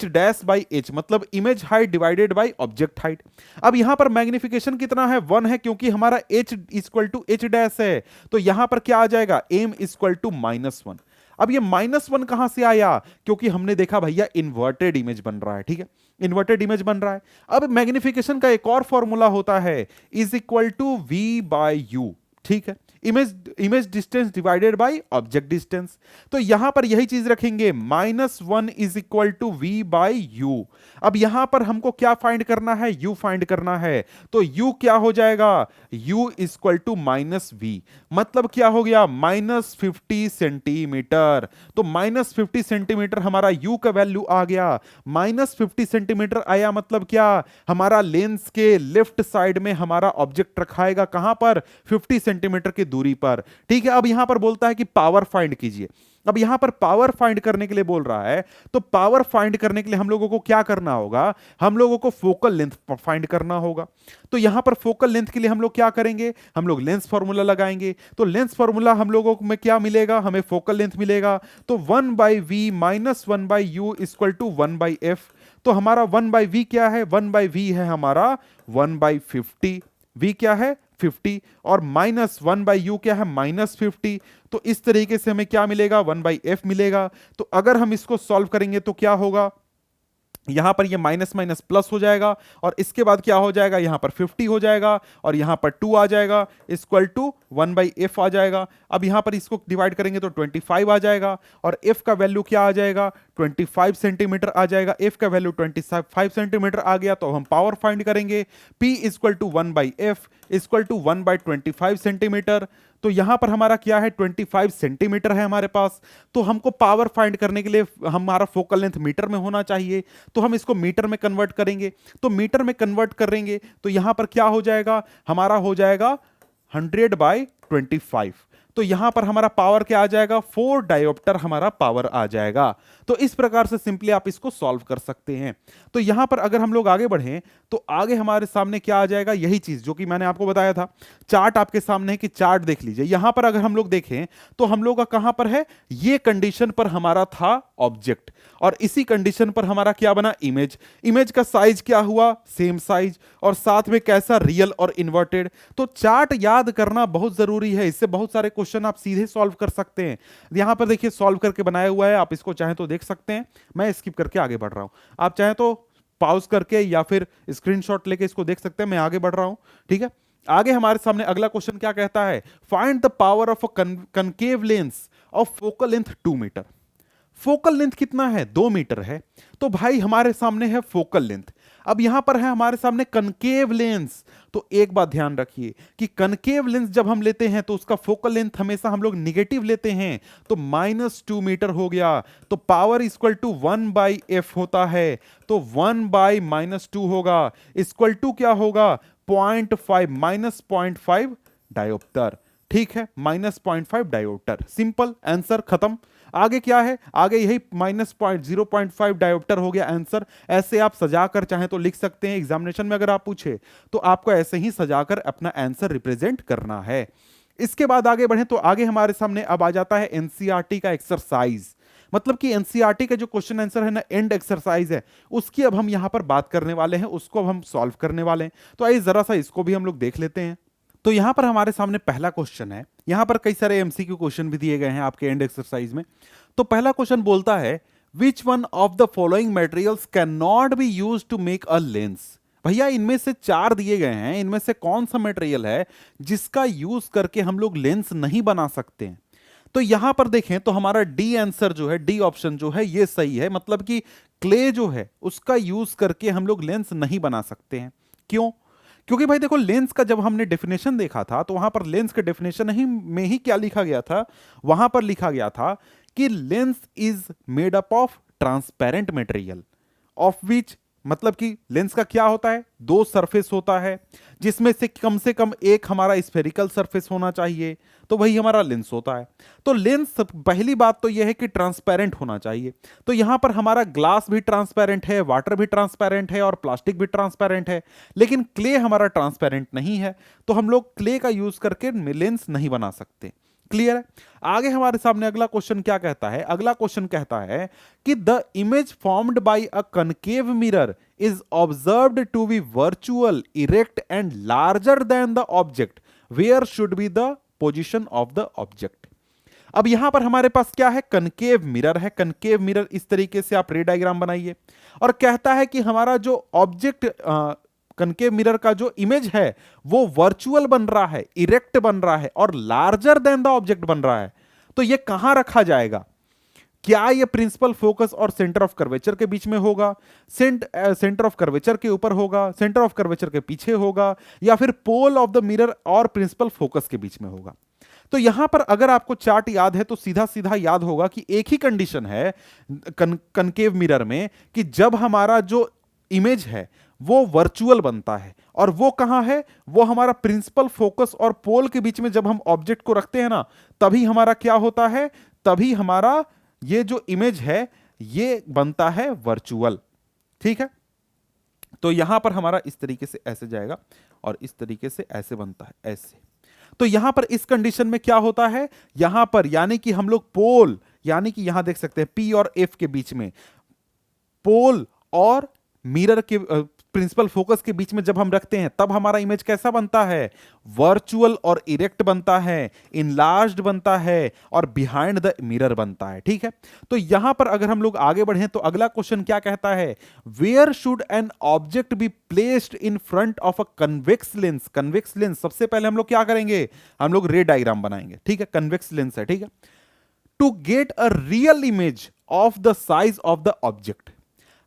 [SPEAKER 1] डैश बाई h, मतलब image height divided by object height. अब यहां पर मैग्निफिकेशन कितना है, 1 है, क्योंकि हमारा h equal to h dash है। तो यहां पर क्या आ जाएगा, m इक्वल टू -1। अब ये -1 कहां से आया, क्योंकि हमने देखा भैया इन्वर्टेड इमेज बन रहा है। ठीक है, इन्वर्टेड इमेज बन रहा है। अब मैग्निफिकेशन का एक और फॉर्मूला होता है, is equal to v by u। ठीक है, image distance divided by object distance. तो यहां पर यही चीज रखेंगे, -1 is equal to v by U. अब यहां पर हमको क्या फाइंड करना है, u फाइंड करना है। तो u क्या हो जाएगा, u इक्वल टू -v, मतलब क्या हो गया, -50 सेंटीमीटर। तो -50 सेंटीमीटर हमारा u का वैल्यू आ गया। -50 सेंटीमीटर आया मतलब क्या, हमारा लेंस के लेफ्ट साइड में हमारा ऑब्जेक्ट रखाएगा, कहां पर, 50 सेंटीमीटर की दूरी पर। ठीक है, अब यहां पर बोलता है कि पावर फाइंड कीजिए। अब यहां पर पावर फाइंड करने के लिए बोल रहा है, तो पावर फाइंड करने के लिए हम लोगों को क्या करना होगा, हम लोगों को फोकल लेंथ फाइंड करना होगा। तो यहां पर फोकल लेंथ के लिए हम लोग क्या करेंगे, हम लोग लेंस फॉर्मूला लगाएंगे। तो लेंस फॉर्मूला हम लोगों में क्या मिलेगा, हमें फोकल लेंथ मिलेगा। तो 1/v minus 1/u equal to 1/f। तो हमारा 1/v क्या है, 1/v है हमारा 1/50। v क्या है, 50, और -1/u क्या है, -50। तो इस तरीके से हमें क्या मिलेगा, 1/f मिलेगा। तो अगर हम इसको सॉल्व करेंगे तो क्या होगा, यहां पर ये माइनस माइनस प्लस हो जाएगा, और इसके बाद क्या हो जाएगा, यहां पर 50 हो जाएगा, और यहां पर 2 आ जाएगा, इक्वल टू 1/f आ जाएगा। अब यहां पर इसको डिवाइड करेंगे तो 25 आ जाएगा, और f का वैल्यू क्या आ जाएगा, 25 सेंटीमीटर आ जाएगा। f का वैल्यू 25 सेंटीमीटर आ गया, तो हम पावर फाइंड करेंगे, p equal to 1/f equal to 1/25 centimetre. तो यहां पर हमारा क्या है, 25 सेंटीमीटर है हमारे पास। तो हमको पावर फाइंड करने के लिए हमारा फोकल लेंथ मीटर में होना चाहिए, तो हम इसको मीटर में कन्वर्ट करेंगे। तो मीटर में कन्वर्ट करेंगे तो यहां पर क्या हो जाएगा, हमारा हो जाएगा 100/25। तो यहां पर हमारा पावर क्या आ जाएगा, 4 डायोप्टर हमारा पावर आ जाएगा। तो इस प्रकार से सिंपली आप इसको सॉल्व कर सकते हैं। तो यहां पर अगर हम लोग आगे बढ़ें तो आगे हमारे सामने क्या आ जाएगा, यही चीज जो कि मैंने आपको बताया था। चार्ट आपके सामने है कि चार्ट देख लीजिए। यहां पर अगर हम लोग देखें तो हम लोग का कहां पर है, ये कंडीशन पर हमारा था ऑब्जेक्ट। और इसी कंडीशन पर हमारा क्या बना, इमेज। इमेज का साइज क्या हुआ, सेम साइज, और साथ में कैसा, रियल और इन्वर्टेड। तो चार्ट याद करना बहुत जरूरी है, इससे बहुत सारे क्वेश्चन आप सीधे सॉल्व कर सकते हैं। यहां पर देखिए सॉल्व करके बनाया हुआ है, आप इसको चाहें तो देख सकते हैं। मैं स्किप करके आगे बढ़ रहा हूं, आप चाहें तो पॉज करके या फिर स्क्रीनशॉट लेके इसको देख सकते हैं। मैं आगे बढ़ रहा हूं, ठीक है। आगे हमारे सामने अगला क्वेश्चन क्या कहता है, find the power of a concave lens of focal length 2 metre. Focal length कितना है, 2 मीटर है। तो भाई हमारे सामने है फोकल लेंथ, अब यहां पर है हमारे सामने कनकेव लेंस। तो एक बात ध्यान रखिए कि कनकेव लेंस जब हम लेते हैं तो उसका फोकल लेंथ हमेशा हम लोग निगेटिव लेते हैं, तो -2 मीटर हो गया। तो पावर इक्वल टू 1/f होता है, तो 1/-2 होगा, इक्वल टू क्या होगा, 0.5, -0.5 डायोप्टर। ठीक है, -0.5 डायोप्टर, सिंपल, आंसर खत्म। आगे क्या है, आगे यही -0.5 डायोप्टर हो गया आंसर। ऐसे आप सजाकर चाहे तो लिख सकते हैं, एग्जामिनेशन में अगर आप पूछे तो आपको ऐसे ही सजाकर अपना आंसर रिप्रेजेंट करना है। इसके बाद आगे बढ़े तो आगे हमारे सामने अब आ जाता है एनसीईआरटी का एक्सरसाइज। मतलब कि एनसीईआरटी का जो क्वेश्चन आंसर है ना, एंड एक्सरसाइज है, उसकी अब हम यहां पर बात करने वाले हैं, उसको अब हम सॉल्व करने वाले हैं। तो आइए जरा सा इसको भी हम लोग देख लेते हैं। तो यहां पर हमारे सामने पहला क्वेश्चन है, यहां पर कई सारे एमसीक्यू क्वेश्चन भी दिए गए हैं आपके एंड एक्सरसाइज में। तो पहला क्वेश्चन बोलता है, which one of the following materials can not be use to make a lens. भैया इनमें से 4 दिए गए हैं, इनमें से कौन सा मटेरियल है जिसका यूज करके हम लोग लेंस नहीं बना सकते हैं। तो यहां पर देखें तो हमारा डी आंसर जो है, डी ऑप्शन जो है ये सही है। मतलब कि क्ले जो है उसका यूज करके हम लोग लेंस नहीं बना सकते हैं। क्यों? क्योंकि भाई देखो, लेंस का जब हमने डेफिनेशन देखा था तो वहां पर लेंस के डेफिनेशन ही में ही क्या लिखा गया था, वहां पर लिखा गया था कि lens is made up of transparent material of which, मतलब कि लेंस का क्या होता है, 2 सरफेस होता है, जिसमें से कम एक हमारा स्फेरिकल सरफेस होना चाहिए, तो वही हमारा लेंस होता है। तो लेंस, पहली बात तो यह है कि ट्रांसपेरेंट होना चाहिए। तो यहां पर हमारा ग्लास भी ट्रांसपेरेंट है, वाटर भी ट्रांसपेरेंट है और प्लास्टिक भी ट्रांसपेरेंट है, लेकिन क्ले हमारा ट्रांसपेरेंट नहीं है, तो हम लोग क्ले का यूज करके लेंस नहीं बना सकते। क्लियर है? आगे हमारे सामने अगला क्वेश्चन क्या कहता है, अगला क्वेश्चन कहता है कि the image formed by a concave mirror is observed to be virtual, erect and larger than the object, where should be the position of the object. अब यहां पर हमारे पास क्या है, कनकेव मिरर है। कनकेव मिरर इस तरीके से आप रे डायग्राम बनाइए, और कहता है कि हमारा जो ऑब्जेक्ट, कनकेव मिरर का जो इमेज है वो वर्चुअल बन रहा है, इरेक्ट बन रहा है और लार्जर देन द ऑब्जेक्ट बन रहा है। तो ये कहां रखा जाएगा? क्या ये प्रिंसिपल फोकस और सेंटर ऑफ कर्वेचर के बीच में होगा, सेंटर ऑफ कर्वेचर के ऊपर होगा, सेंटर ऑफ कर्वेचर के पीछे होगा, या फिर पोल ऑफ द मिरर और प्रिंसिपल फोकस के बीच में होगा? तो यहां पर अगर आपको चार्ट याद है तो सीधा सीधा याद होगा कि एक ही कंडीशन है कनकेव मिरर में, कि जब हमारा जो इमेज है वो वर्चुअल बनता है, और वो कहां है, वो हमारा प्रिंसिपल फोकस और पोल के बीच में जब हम ऑब्जेक्ट को रखते हैं ना, तभी हमारा क्या होता है, तभी हमारा ये जो इमेज है ये बनता है वर्चुअल। ठीक है, तो यहां पर हमारा इस तरीके से ऐसे जाएगा और इस तरीके से ऐसे बनता है, ऐसे। तो यहां पर इस कंडीशन में क्या होता है, यहां पर यानी कि हम लोग पोल, यानी कि यहां देख सकते हैं P और F के बीच में, पोल और मिरर के प्रिंसिपल फोकस के बीच में जब हम रखते हैं तब हमारा इमेज कैसा बनता है, वर्चुअल और इरेक्ट बनता है, इनलार्ज्ड बनता है और बिहाइंड द मिरर बनता है। ठीक है, तो यहां पर अगर हम लोग आगे बढ़ें तो अगला क्वेश्चन क्या कहता है, where should an object be placed in front of a convex lens. Convex lens, सबसे पहले हम लोग क्या करेंगे, हम लोग रे डायग्राम बनाएंगे। ठीक है, कन्वेक्स लेंस है। ठीक है, to get a real image of the size of the object.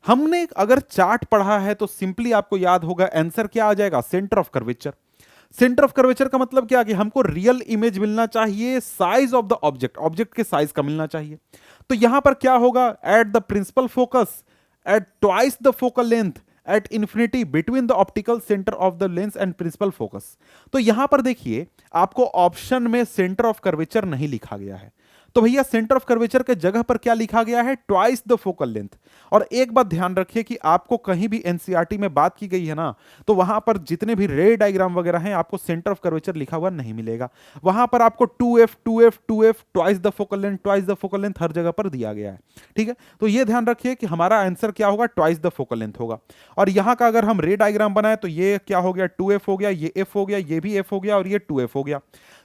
[SPEAKER 1] हमने अगर चार्ट पढ़ा है तो सिंपली आपको याद होगा आंसर क्या आ जाएगा, centre of curvature. Centre of curvature का मतलब क्या, कि हमको रियल इमेज मिलना चाहिए size of the object, object के साइज का मिलना चाहिए। तो यहां पर क्या होगा, at the principal focus at twice the focal length at infinity between the optical centre of the lens and principal focus. तो यहां पर देखिए आपको ऑप्शन में सेंटर ऑफ कर्वेचर नहीं लिखा गया है, तो भैया सेंटर ऑफ कर्वेचर के जगह पर क्या लिखा गया है, ट्वाइस द फोकल लेंथ। और एक बात ध्यान रखिए कि आपको कहीं भी एनसीईआरटी में बात की गई है ना, तो वहां पर जितने भी रे डायग्राम वगैरह हैं आपको सेंटर ऑफ कर्वेचर लिखा हुआ नहीं मिलेगा। वहां पर आपको 2f 2f 2f twice the focal length, twice the focal length हर जगह पर दिया गया है। ठीक है, तो ये ध्यान रखिए कि हमारा आंसर क्या होगा, ट्वाइस द फोकल लेंथ होगा। और यहां का अगर हम रे डायग्राम बनाए तो ये क्या हो गया, 2f हो गया, ये f हो गया, ये भी f हो गया और ये 2f हो गया।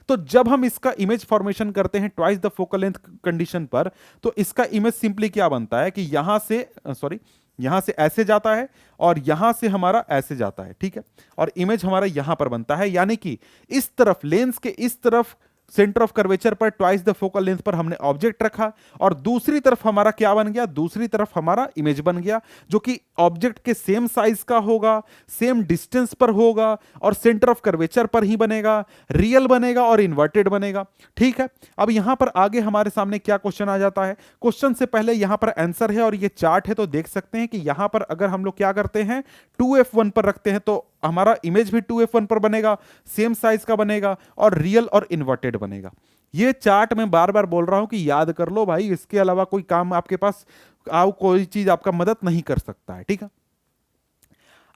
[SPEAKER 1] तो जब हम इसका इमेज फॉर्मेशन करते हैं twice the focal length condition पर, तो इसका इमेज सिंपली क्या बनता है कि यहां से सॉरी यहां से ऐसे जाता है और यहां से हमारा ऐसे जाता है। ठीक है, और इमेज हमारा यहां पर बनता है, यानी कि इस तरफ लेंस के इस तरफ सेंटर ऑफ कर्वेचर पर ट्वाइस द फोकल लेंथ पर हमने ऑब्जेक्ट रखा और दूसरी तरफ हमारा क्या बन गया, दूसरी तरफ हमारा इमेज बन गया जो कि ऑब्जेक्ट के सेम साइज का होगा, सेम डिस्टेंस पर होगा और सेंटर ऑफ कर्वेचर पर ही बनेगा, रियल बनेगा और इन्वर्टेड बनेगा। ठीक है, अब यहां पर आगे हमारे सामने क्या क्वेश्चन आ जाता है, क्वेश्चन से पहले यहां पर आंसर है और ये चार्ट है, तो देख सकते हैं कि यहां पर अगर हम लोग क्या करते हैं 2f1 पर रखते हैं तो हमारा इमेज भी 2f1 पर बनेगा, सेम साइज का बनेगा और रियल और इन्वर्टेड बनेगा। ये चार्ट मैं बार बार बोल रहा हूं कि याद कर लो भाई, इसके अलावा कोई काम आपके पास कोई चीज आपका मदद नहीं कर सकता है। ठीक है,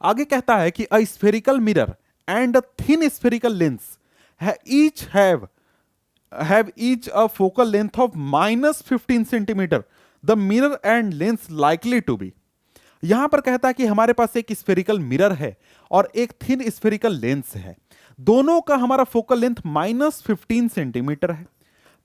[SPEAKER 1] आगे कहता है कि a spherical mirror and a thin spherical lens each have each a focal length of -15 centimetre, the mirror and lens likely to be. यहां पर कहता है कि हमारे पास एक स्फेरिकल मिरर है और एक थिन स्फेरिकल लेंस है, दोनों का हमारा फोकल लेंथ -15 सेंटीमीटर है,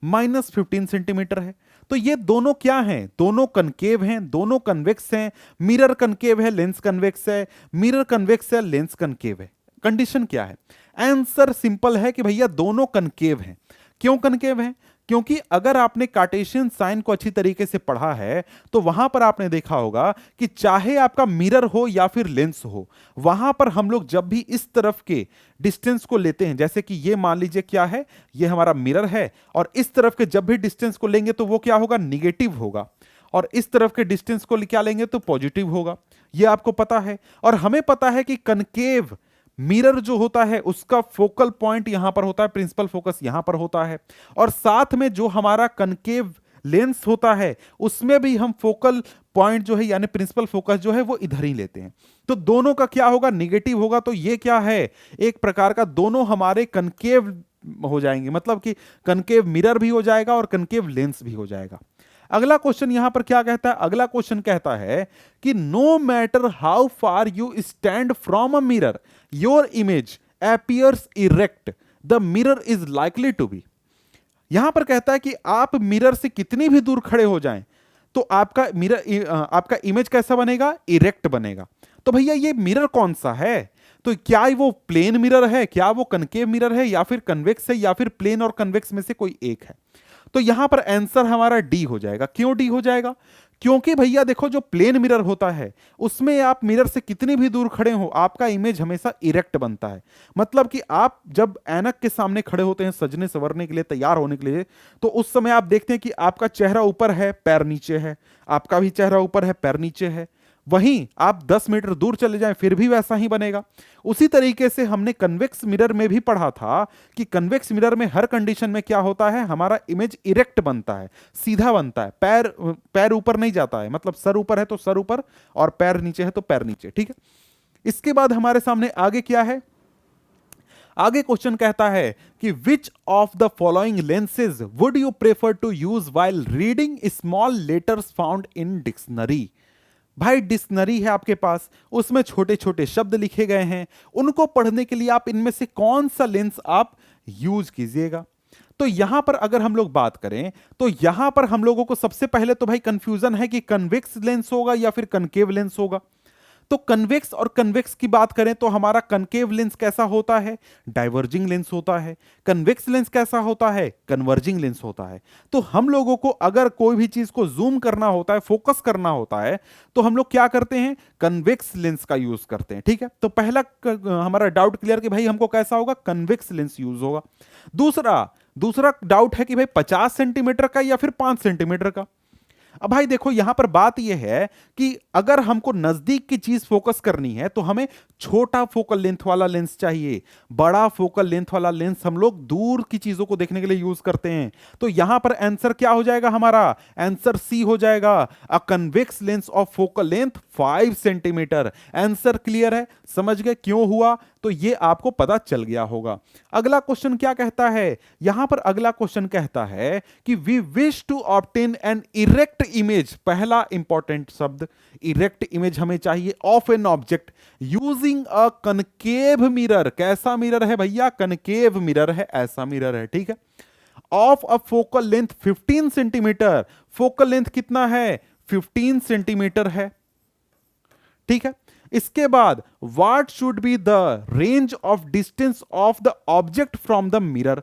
[SPEAKER 1] -15 सेंटीमीटर है। तो ये दोनों क्या हैं, दोनों कनकेव हैं, दोनों कन्वेक्स हैं। मिरर कनकेव है, लेंस कन्वेक्स है, मिरर कन्वेक्स है, लेंस कनकेव है। कंडीशन क्या है, आंसर सिंपल है कि भैया दोनों कनकेव हैं। क्यों कनकेव हैं, क्योंकि अगर आपने कार्टेशियन साइन को अच्छी तरीके से पढ़ा है तो वहां पर आपने देखा होगा कि चाहे आपका मिरर हो या फिर लेंस हो, वहां पर हम लोग जब भी इस तरफ के डिस्टेंस को लेते हैं, जैसे कि ये मान लीजिए क्या है, ये हमारा मिरर है और इस तरफ के जब भी डिस्टेंस को लेंगे तो वो क्या होगा, निगेटिव होगा, और इस तरफ के डिस्टेंस को क्या लेंगे तो पॉजिटिव होगा। ये आपको पता है। और हमें पता है कि कनकेव मिरर जो होता है उसका फोकल पॉइंट यहां पर होता है, प्रिंसिपल फोकस यहां पर होता है, और साथ में जो हमारा कनकेव लेंस होता है उसमें भी हम फोकल पॉइंट जो है यानी प्रिंसिपल फोकस जो है वो इधर ही लेते हैं। तो दोनों का क्या होगा, निगेटिव होगा। तो ये क्या है, एक प्रकार का दोनों हमारे कनकेव हो जाएंगे, मतलब कि कनकेव मिरर भी हो जाएगा और कनकेव लेंस भी हो जाएगा। अगला क्वेश्चन यहां पर क्या कहता है, अगला क्वेश्चन कहता है कि no matter how far you stand from a mirror your image appears erect, the mirror is likely to be. यहां पर कहता है कि आप मिरर से कितनी भी दूर खड़े हो जाएं तो आपका मिरर आपका इमेज कैसा बनेगा, इरेक्ट बनेगा। तो भैया ये मिरर कौन सा है, तो क्या वो प्लेन मिरर है, क्या वो कनकेव मिरर है, या फिर कन्वेक्स है, या फिर प्लेन और कन्वेक्स में से कोई एक है। तो यहां पर आंसर हमारा डी हो जाएगा। क्यों डी हो जाएगा, क्योंकि भैया देखो जो प्लेन मिरर होता है उसमें आप मिरर से कितनी भी दूर खड़े हो आपका इमेज हमेशा इरेक्ट बनता है। मतलब कि आप जब ऐनक के सामने खड़े होते हैं सजने संवरने के लिए, तैयार होने के लिए, तो उस समय आप देखते हैं कि आपका चेहरा ऊपर है, पैर नीचे है, आपका भी चेहरा ऊपर है, पैर नीचे है। वहीं आप 10 मीटर दूर चले जाएं फिर भी वैसा ही बनेगा। उसी तरीके से हमने कन्वेक्स मिरर में भी पढ़ा था कि कन्वेक्स मिरर में हर कंडीशन में क्या होता है, हमारा इमेज इरेक्ट बनता है, सीधा बनता है, पैर ऊपर नहीं जाता है, मतलब सर ऊपर है तो सर ऊपर और पैर नीचे है तो पैर नीचे। ठीक है, इसके बाद हमारे सामने आगे क्या है, आगे क्वेश्चन कहता है कि which of the following lenses would you prefer to use while reading small letters found in dictionary. भाई डिक्शनरी है आपके पास, उसमें छोटे छोटे शब्द लिखे गए हैं, उनको पढ़ने के लिए आप इनमें से कौन सा लेंस आप यूज कीजिएगा। तो यहां पर अगर हम लोग बात करें तो यहां पर हम लोगों को सबसे पहले तो भाई कंफ्यूजन है कि कन्वेक्स लेंस होगा या फिर कनकेव लेंस होगा। तो कन्वेक्स और कन्वेक्स की बात करें तो हमारा कनकेव लेंस कैसा होता है, डाइवर्जिंग लेंस होता है। कन्वेक्स लेंस कैसा होता है, कन्वर्जिंग लेंस होता है। तो हम लोगों को अगर कोई भी चीज को जूम करना होता है, फोकस करना होता है, तो हम लोग क्या करते हैं, कन्वेक्स लेंस का यूज करते हैं। ठीक है, तो पहला हमारा डाउट क्लियर कि भाई हमको कैसा होगा, कन्वेक्स लेंस यूज होगा। दूसरा डाउट है कि भाई 50 सेंटीमीटर का या फिर 5 सेंटीमीटर का। अब भाई देखो यहां पर बात यह है कि अगर हमको नजदीक की चीज फोकस करनी है तो हमें छोटा फोकल लेंथ वाला लेंस चाहिए, बड़ा फोकल लेंथ वाला लेंस हम लोग दूर की चीजों को देखने के लिए यूज करते हैं। तो यहां पर आंसर क्या हो जाएगा, हमारा आंसर सी हो जाएगा, अ convex lens of focal length 5 centimetre. Answer clear है, समझ गए क्यों हुआ, तो ये आपको पता चल गया होगा। अगला क्वेश्चन क्या कहता है, यहां पर अगला क्वेश्चन कहता है कि we wish to obtain an erect image, पहला इंपॉर्टेंट शब्द इरेक्ट इमेज हमें चाहिए of an object using a concave mirror. कैसा मिरर है भैया, कनकेव मिरर है, ऐसा मिरर है, ठीक है। Of a focal length 15 centimetre, focal length कितना है 15 सेंटीमीटर है, ठीक है। इसके बाद what should be the range of distance of the object from the mirror.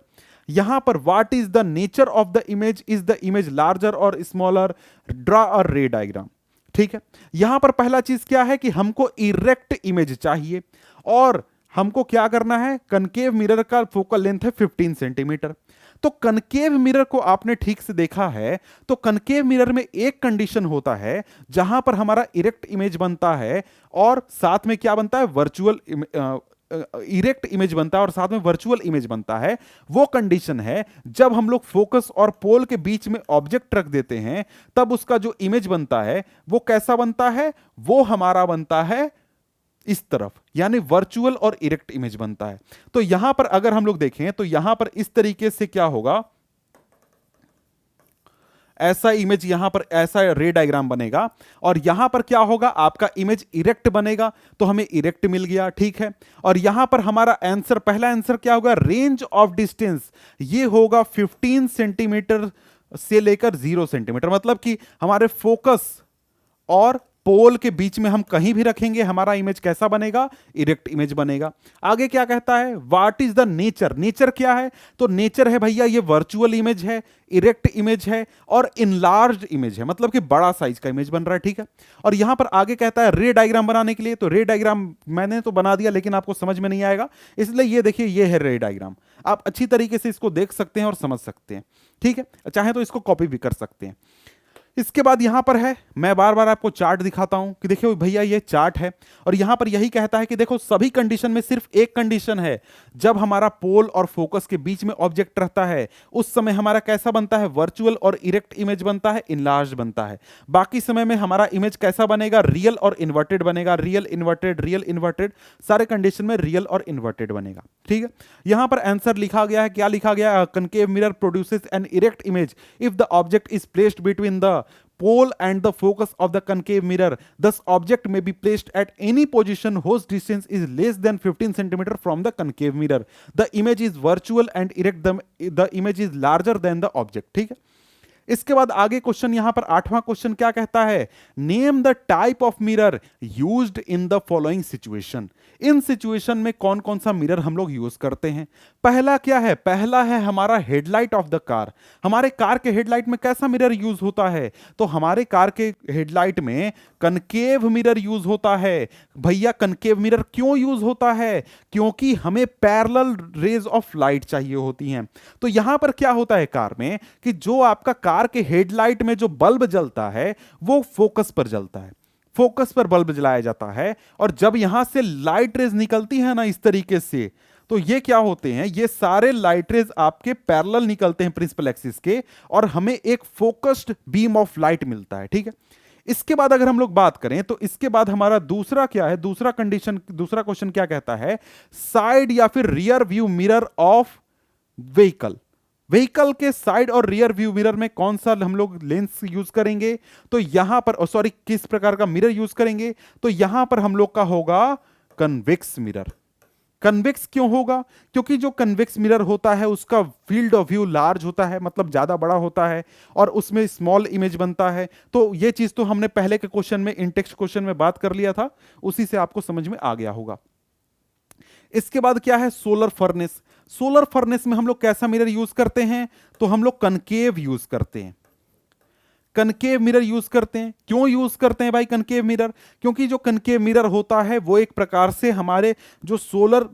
[SPEAKER 1] यहां पर what is the nature of the image, is the image larger और smaller, draw a ray diagram, ठीक है। यहां पर पहला चीज क्या है कि हमको इरेक्ट इमेज चाहिए और हमको क्या करना है, कनकेव मिरर का फोकल लेंथ है 15 सेंटीमीटर। तो कनकेव मिरर को आपने ठीक से देखा है तो कनकेव मिरर में एक कंडीशन होता है जहां पर हमारा इरेक्ट इमेज बनता है और साथ में क्या बनता है, वर्चुअल इरेक्ट इमेज बनता है और साथ में वर्चुअल इमेज बनता है। वो कंडीशन है जब हम लोग फोकस और पोल के बीच में ऑब्जेक्ट रख देते हैं तब उसका जो इमेज बनता है वो कैसा बनता है, वो हमारा बनता है इस तरफ, यानी वर्चुअल और इरेक्ट इमेज बनता है। तो यहां पर अगर हम लोग देखें तो यहां पर इस तरीके से क्या होगा, ऐसा इमेज यहां पर ऐसा रे डायग्राम बनेगा और यहां पर क्या होगा, आपका इमेज इरेक्ट बनेगा, तो हमें इरेक्ट मिल गया, ठीक है। और यहां पर हमारा आंसर, पहला आंसर क्या होगा, रेंज ऑफ डिस्टेंस, ये होगा 15 सेंटीमीटर से लेकर 0 सेंटीमीटर, मतलब कि हमारे फोकस और पोल के बीच में हम कहीं भी रखेंगे हमारा इमेज कैसा बनेगा, इरेक्ट इमेज बनेगा। आगे क्या कहता है, what is the nature, nature क्या है, तो नेचर है भैया ये वर्चुअल इमेज है, इरेक्ट इमेज है और इनलार्ज्ड इमेज है, मतलब कि बड़ा साइज का इमेज बन रहा है, ठीक है। और यहां पर आगे कहता है रे डायग्राम बनाने के लिए, तो रे डायग्राम मैंने तो बना दिया लेकिन आपको समझ में नहीं आएगा, इसलिए ये देखिए ये है रे डायग्राम, आप अच्छी तरीके से इसको देख सकते हैं और समझ सकते हैं, ठीक है। चाहे तो इसको कॉपी भी कर सकते हैं। इसके बाद यहां पर है, मैं बार बार आपको चार्ट दिखाता हूं कि देखिए भैया ये चार्ट है और यहां पर यही कहता है कि देखो सभी कंडीशन में सिर्फ एक कंडीशन है, जब हमारा पोल और फोकस के बीच में ऑब्जेक्ट रहता है उस समय हमारा कैसा बनता है, वर्चुअल और इरेक्ट इमेज बनता है, इनलार्ज बनता है। बाकी समय में हमारा इमेज कैसा बनेगा, रियल और इन्वर्टेड बनेगा, रियल इन्वर्टेड, सारे कंडीशन में रियल और इन्वर्टेड बनेगा, ठीक है। यहां पर आंसर लिखा गया है, क्या लिखा गया, concave mirror produces N erect image if the object is placed between the pole and the focus of the concave mirror. Thus object may be placed at any position whose distance is less than 15 centimeter from the concave mirror. The image is virtual and erect, the image is larger than the object, ठीक है। इसके बाद आगे question, यहां पर 8वां question क्या कहता है, name the type of mirror used in the following situation. In situation में कौन कौन सा मिरर हम लोग यूज करते हैं। पहला क्या है, पहला है हमारा हेडलाइट ऑफ द कार। हमारे कार के हेडलाइट में कैसा मिरर यूज होता है, तो हमारे कार के हेडलाइट में कनकेव मिरर यूज होता है। भैया कनकेव मिरर क्यों यूज होता है, क्योंकि हमें पैरेलल रेज ऑफ लाइट चाहिए होती हैं। तो यहां पर क्या होता है कार में कि जो आपका कार के हेडलाइट में जो बल्ब जलता है वो फोकस पर जलता है, फोकस पर बल्ब जलाया जाता है और जब यहां से लाइट रेज निकलती है ना इस तरीके से, तो ये क्या होते हैं, ये सारे लाइट रेज आपके पैरेलल निकलते हैं प्रिंसिपल एक्सिस के और हमें एक फोकस्ड बीम ऑफ लाइट मिलता है, ठीक है। इसके बाद अगर हम लोग बात करें तो इसके बाद हमारा दूसरा क्या है, दूसरा कंडीशन, दूसरा क्वेश्चन क्या कहता है, साइड या फिर rear view mirror of vehicle. Vehicle के साइड और रियर व्यू मिरर में कौन सा हम लोग लेंस यूज करेंगे, तो यहां पर सॉरी किस प्रकार का मिरर यूज करेंगे, तो यहां पर हम लोग का होगा कन्वेक्स मिरर। कन्वेक्स क्यों होगा, क्योंकि जो कन्वेक्स मिरर होता है उसका फील्ड ऑफ व्यू लार्ज होता है, मतलब ज्यादा बड़ा होता है और उसमें स्मॉल इमेज बनता है। तो ये चीज तो हमने पहले के क्वेश्चन में, इन टेक्स्ट क्वेश्चन में बात कर लिया था, उसी से आपको समझ में आ गया होगा। इसके बाद क्या है, सोलर फर्नेस। सोलर फर्नेस में हम लोग कैसा मिरर यूज करते हैं, तो हम लोग कनकेव यूज करते हैं, कनकेव मिरर यूज करते हैं। क्यों यूज करते हैं भाई कनकेव मिरर, क्योंकि जो कनकेव मिरर होता है वो एक प्रकार से हमारे जो सोलर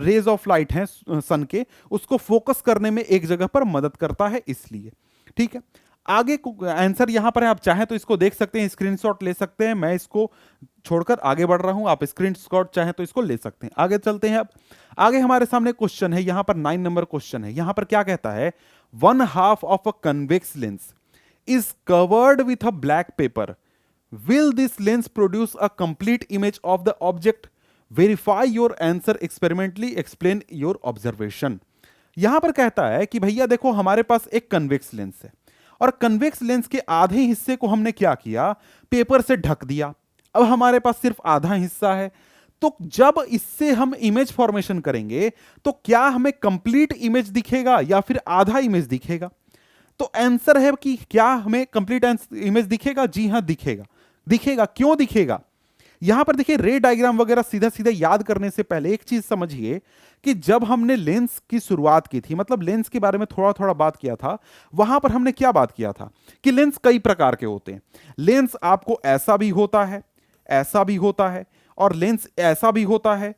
[SPEAKER 1] रेज ऑफ लाइट हैं सन के, उसको फोकस करने में एक जगह पर मदद करता है, इसलिए, ठीक है। आगे आंसर यहां पर है, आप चाहें तो इसको देख सकते हैं, स्क्रीनशॉट ले सकते हैं। मैं इसको छोड़कर आगे बढ़ रहा हूं, आप स्क्रीनशॉट चाहें तो इसको ले सकते हैं। आगे चलते हैं। अब आगे हमारे सामने क्वेश्चन है, यहां पर 9 नंबर क्वेश्चन है। यहां पर क्या कहता है, 1/2 of a convex lens is covered with a black paper, will this lens produce a complete image of the object, verify your answer experimentally, explain your observation. यहां पर कहता है कि भैया देखो, हमारे पास एक कन्वेक्स लेंस है और कन्वेक्स लेंस के आधे हिस्से को हमने क्या किया, पेपर से ढक दिया। अब हमारे पास सिर्फ आधा हिस्सा है, तो जब इससे हम इमेज फॉर्मेशन करेंगे तो क्या हमें कंप्लीट इमेज दिखेगा या फिर आधा इमेज दिखेगा? तो आंसर है कि क्या हमें कंप्लीट इमेज दिखेगा? जी हां, दिखेगा। दिखेगा, क्यों दिखेगा? यहां पर देखिए, रे डायग्राम वगैरह सीधा सीधा याद करने से पहले एक चीज समझिए कि जब हमने लेंस की शुरुआत की थी, मतलब लेंस के बारे में थोड़ा थोड़ा बात किया था, वहां पर हमने क्या बात किया था कि लेंस कई प्रकार के होते हैं। लेंस आपको ऐसा भी होता है, ऐसा भी होता है, और लेंस ऐसा भी होता है।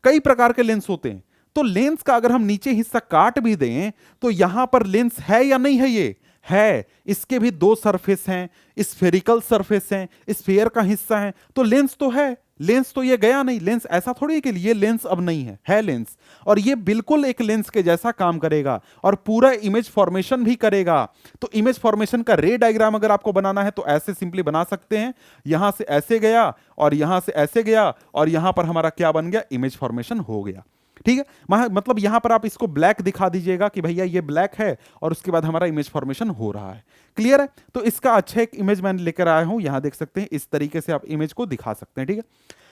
[SPEAKER 1] कई प्रकार के लेंस होते हैं। तो लेंस का अगर हम नीचे हिस्सा काट भी दें तो यहां पर लेंस है या नहीं है? ये है। इसके भी दो सरफेस हैं, स्फेरिकल सरफेस हैं, स्फीयर का हिस्सा है, तो लेंस तो है। लेंस तो ये गया नहीं। लेंस ऐसा थोड़ी है कि ये लेंस अब नहीं है, है लेंस। और ये बिल्कुल एक लेंस के जैसा काम करेगा और पूरा इमेज फॉर्मेशन भी करेगा। तो इमेज फॉर्मेशन का रे डायग्राम अगर आपको बनाना है तो ऐसे सिंपली बना सकते हैं, यहां से ऐसे गया और यहां से ऐसे गया और यहां पर हमारा क्या बन गया, इमेज फॉर्मेशन हो गया। ठीक है, मतलब यहां पर आप इसको ब्लैक दिखा दीजिएगा कि भैया ये ब्लैक है और उसके बाद हमारा इमेज फॉर्मेशन हो रहा है। क्लियर है? तो इसका अच्छा एक इमेज मैंने लेकर आया हूं, यहां देख सकते हैं, इस तरीके से आप इमेज को दिखा सकते हैं। ठीक है,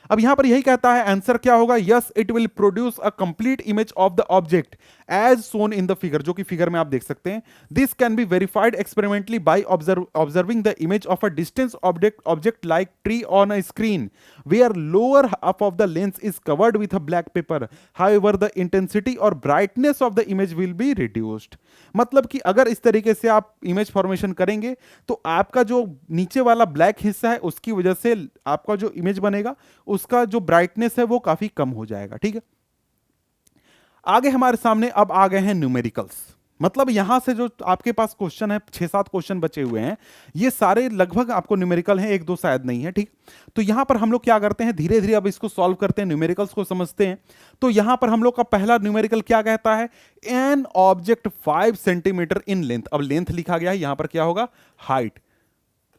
[SPEAKER 1] अब यहां पर यही कहता है, आंसर क्या होगा, yes it will produce a complete image of the object as shown in the figure, जो कि फिगर में आप देख सकते हैं। This can be verified experimentally by observing the image of a distance object like tree on a screen where lower half of the lens is covered with a black paper, however the intensity और brightness of the image will be reduced. मतलब कि अगर इस तरीके से आप image formation करेंगे तो आपका जो नीचे वाला ब्लैक हिस्सा है उसकी वजह से आपका जो इमेज बनेगा उसका जो ब्राइटनेस है वो काफी कम हो जाएगा। ठीक है, आगे हमारे सामने अब आ गए हैं न्यूमेरिकल्स। मतलब यहां से जो आपके पास क्वेश्चन है, 6-7 क्वेश्चन बचे हुए हैं, ये सारे लगभग आपको न्यूमेरिकल हैं, एक दो शायद नहीं है। ठीक, तो यहां पर हम लोग क्या करते हैं, धीरे धीरे अब इसको सॉल्व करते हैं, न्यूमेरिकल्स को समझते हैं। तो यहां पर हम लोग का पहला न्यूमेरिकल क्या कहता है, an object 5 centimetre in length. अब लेंथ लिखा गया है, यहां पर क्या होगा, हाइट।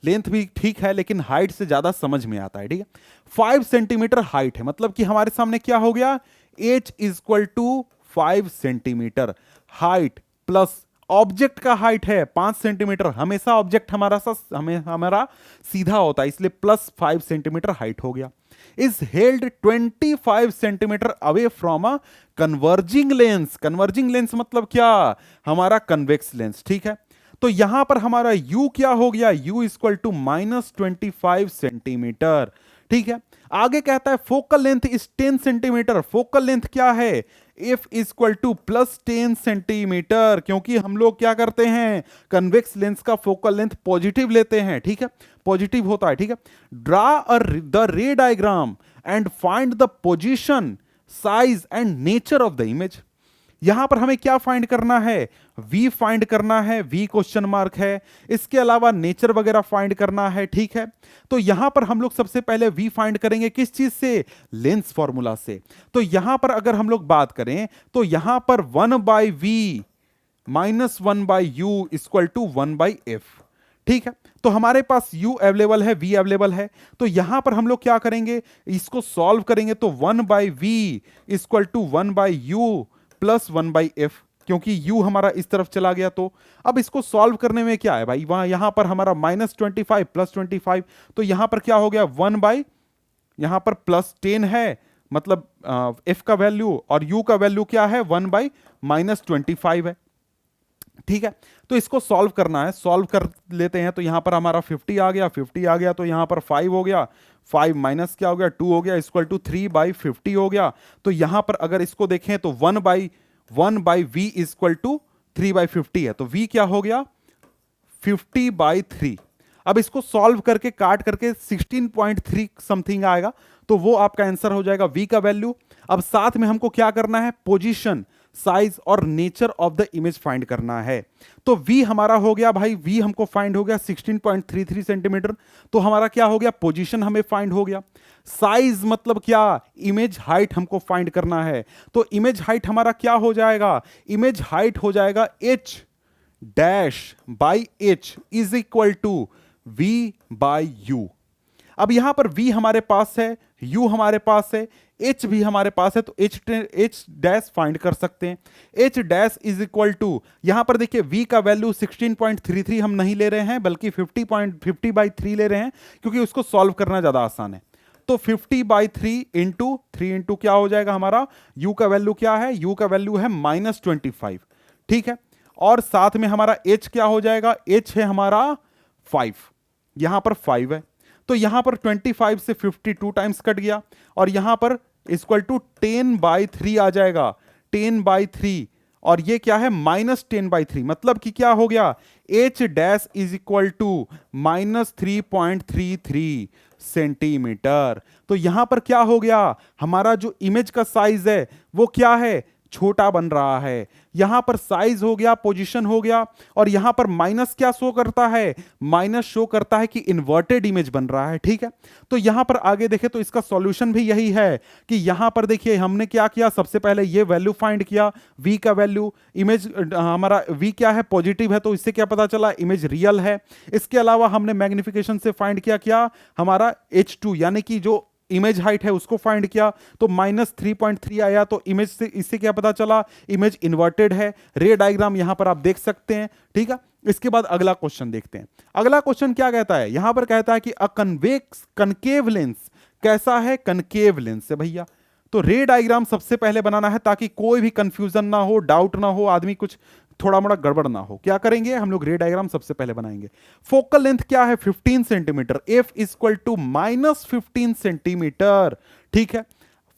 [SPEAKER 1] लेंथ भी ठीक है लेकिन हाइट से ज्यादा समझ में आता है। ठीक है, 5 सेंटीमीटर हाइट है, मतलब कि हमारे सामने क्या हो गया, h equal to 5 centimetre height plus object का हाइट है 5 सेंटीमीटर। हमेशा ऑब्जेक्ट हमारा सीधा होता है, इसलिए प्लस 5 सेंटीमीटर हाइट हो गया। Is held 25 centimetre away from a converging lens. Converging lens मतलब क्या, हमारा कन्वेक्स लेंस। ठीक है, तो यहां पर हमारा u क्या हो गया, u इक्वल टू -25 सेंटीमीटर। ठीक है, आगे कहता है focal length is 10 centimetre. Focal length क्या है, f इक्वल टू +10 सेंटीमीटर, क्योंकि हम लोग क्या करते हैं, कन्वेक्स लेंस का फोकल लेंथ पॉजिटिव लेते हैं। ठीक है, पॉजिटिव होता है। ठीक है, ड्रा द रे diagram and find the position, size and nature of the image. यहां पर हमें क्या फाइंड करना है, v फाइंड करना है, v क्वेश्चन मार्क है। इसके अलावा नेचर वगैरह फाइंड करना है। ठीक है, तो यहां पर हम लोग सबसे पहले v फाइंड करेंगे, किस चीज से, लेंस फॉर्मूला से। तो यहां पर अगर हम लोग बात करें तो यहां पर 1/v -1/u equal to 1/f। ठीक है, तो हमारे पास u अवेलेबल है, v अवेलेबल है, तो यहां पर हम लोग क्या करेंगे, इसको सॉल्व करेंगे तो 1/v equal to 1/u plus 1/f, क्योंकि u हमारा इस तरफ चला गया। तो अब इसको सॉल्व करने में क्या है भाई, वहां यहां पर हमारा -25 प्लस 25, तो यहां पर क्या हो गया, 1 यहां पर +10 है, मतलब f का वैल्यू, और u का वैल्यू क्या है, 1/-25 है। ठीक है, तो इसको सॉल्व करना है, सॉल्व कर लेते हैं। तो यहां पर हमारा 50 आ गया, 50 आ गया, तो यहां पर 5 हो गया, 5 माइनस क्या हो गया, 2 हो गया, इक्वल टू 3/50 हो गया। तो यहां पर अगर इसको देखें तो 1/v इक्वल टू 3/50 है, तो v क्या हो गया, 50/3। अब इसको सॉल्व करके काट करके 16.3 समथिंग आएगा, तो वो आपका आंसर हो जाएगा v का वैल्यू। अब साथ में हमको क्या करना है, पोजीशन, साइज और nature of the image find करना है। तो v हमारा हो गया भाई, v हमको फाइंड हो गया 16.33 सेंटीमीटर। तो हमारा क्या हो गया, पोजीशन हमें फाइंड हो गया। साइज मतलब क्या, इमेज हाइट हमको फाइंड करना है। तो इमेज हाइट हमारा क्या हो जाएगा, इमेज हाइट हो जाएगा h dash by h is equal to v by u। अब यहां पर v हमारे पास है, u हमारे पास है, h भी हमारे पास है, तो h डैश फाइंड कर सकते हैं। h dash is equal to, यहां पर देखिए v का वैल्यू 16.33 हम नहीं ले रहे हैं बल्कि 50.50/3 ले रहे हैं, क्योंकि उसको सॉल्व करना ज्यादा आसान है। तो 50/3 इंटू 3 इंटू क्या हो जाएगा हमारा, u का वैल्यू क्या है, u का वैल्यू है -25, ठीक है। और साथ में हमारा h क्या हो जाएगा, h है हमारा 5, यहां पर 5 है, तो यहां पर 25 से 52 टाइम्स कट गया, और यहां पर इक्वल टू 10/3 आ जाएगा, 10/3, और ये क्या है -10/3, मतलब कि क्या हो गया, h dash is equal to -3.33 centimetre. तो यहां पर क्या हो गया, हमारा जो इमेज का साइज है वो क्या है, छोटा बन रहा है। यहां पर साइज हो गया, पोजीशन हो गया, और यहां पर माइनस क्या शो करता है, माइनस शो करता है कि इन्वर्टेड इमेज बन रहा है, ठीक है। तो यहां पर आगे देखें तो इसका सॉल्यूशन भी यही है कि यहां पर देखिए हमने क्या किया, सबसे पहले ये वैल्यू फाइंड किया, v का वैल्यू, इमेज हमारा v क्या है, पॉजिटिव है, तो इससे क्या पता चला, इमेज रियल है। इसके अलावा हमने मैग्निफिकेशन से फाइंड किया क्या, हमारा h2 यानी कि जो इमेज हाइट है उसको फाइंड किया, तो -3.3 आया, तो इमेज से इससे क्या पता चला, इमेज इन्वर्टेड है। रे डायग्राम यहां पर आप देख सकते हैं, ठीक है। इसके बाद अगला क्वेश्चन देखते हैं। अगला क्वेश्चन क्या कहता है, यहां पर कहता है कि अ कन्वेक्स कनकेव लेंस, कैसा है, कनकेव लेंस है भैया। तो रे डायग्राम सबसे पहले बनाना है ताकि कोई भी कंफ्यूजन ना हो, डाउट ना हो, आदमी कुछ थोड़ा मोड़ा गड़बड़ ना हो। क्या करेंगे हम लोग, रे डायग्राम सबसे पहले बनाएंगे। फोकल लेंथ क्या है, 15 centimetre, f equal to -15 centimetre, ठीक है।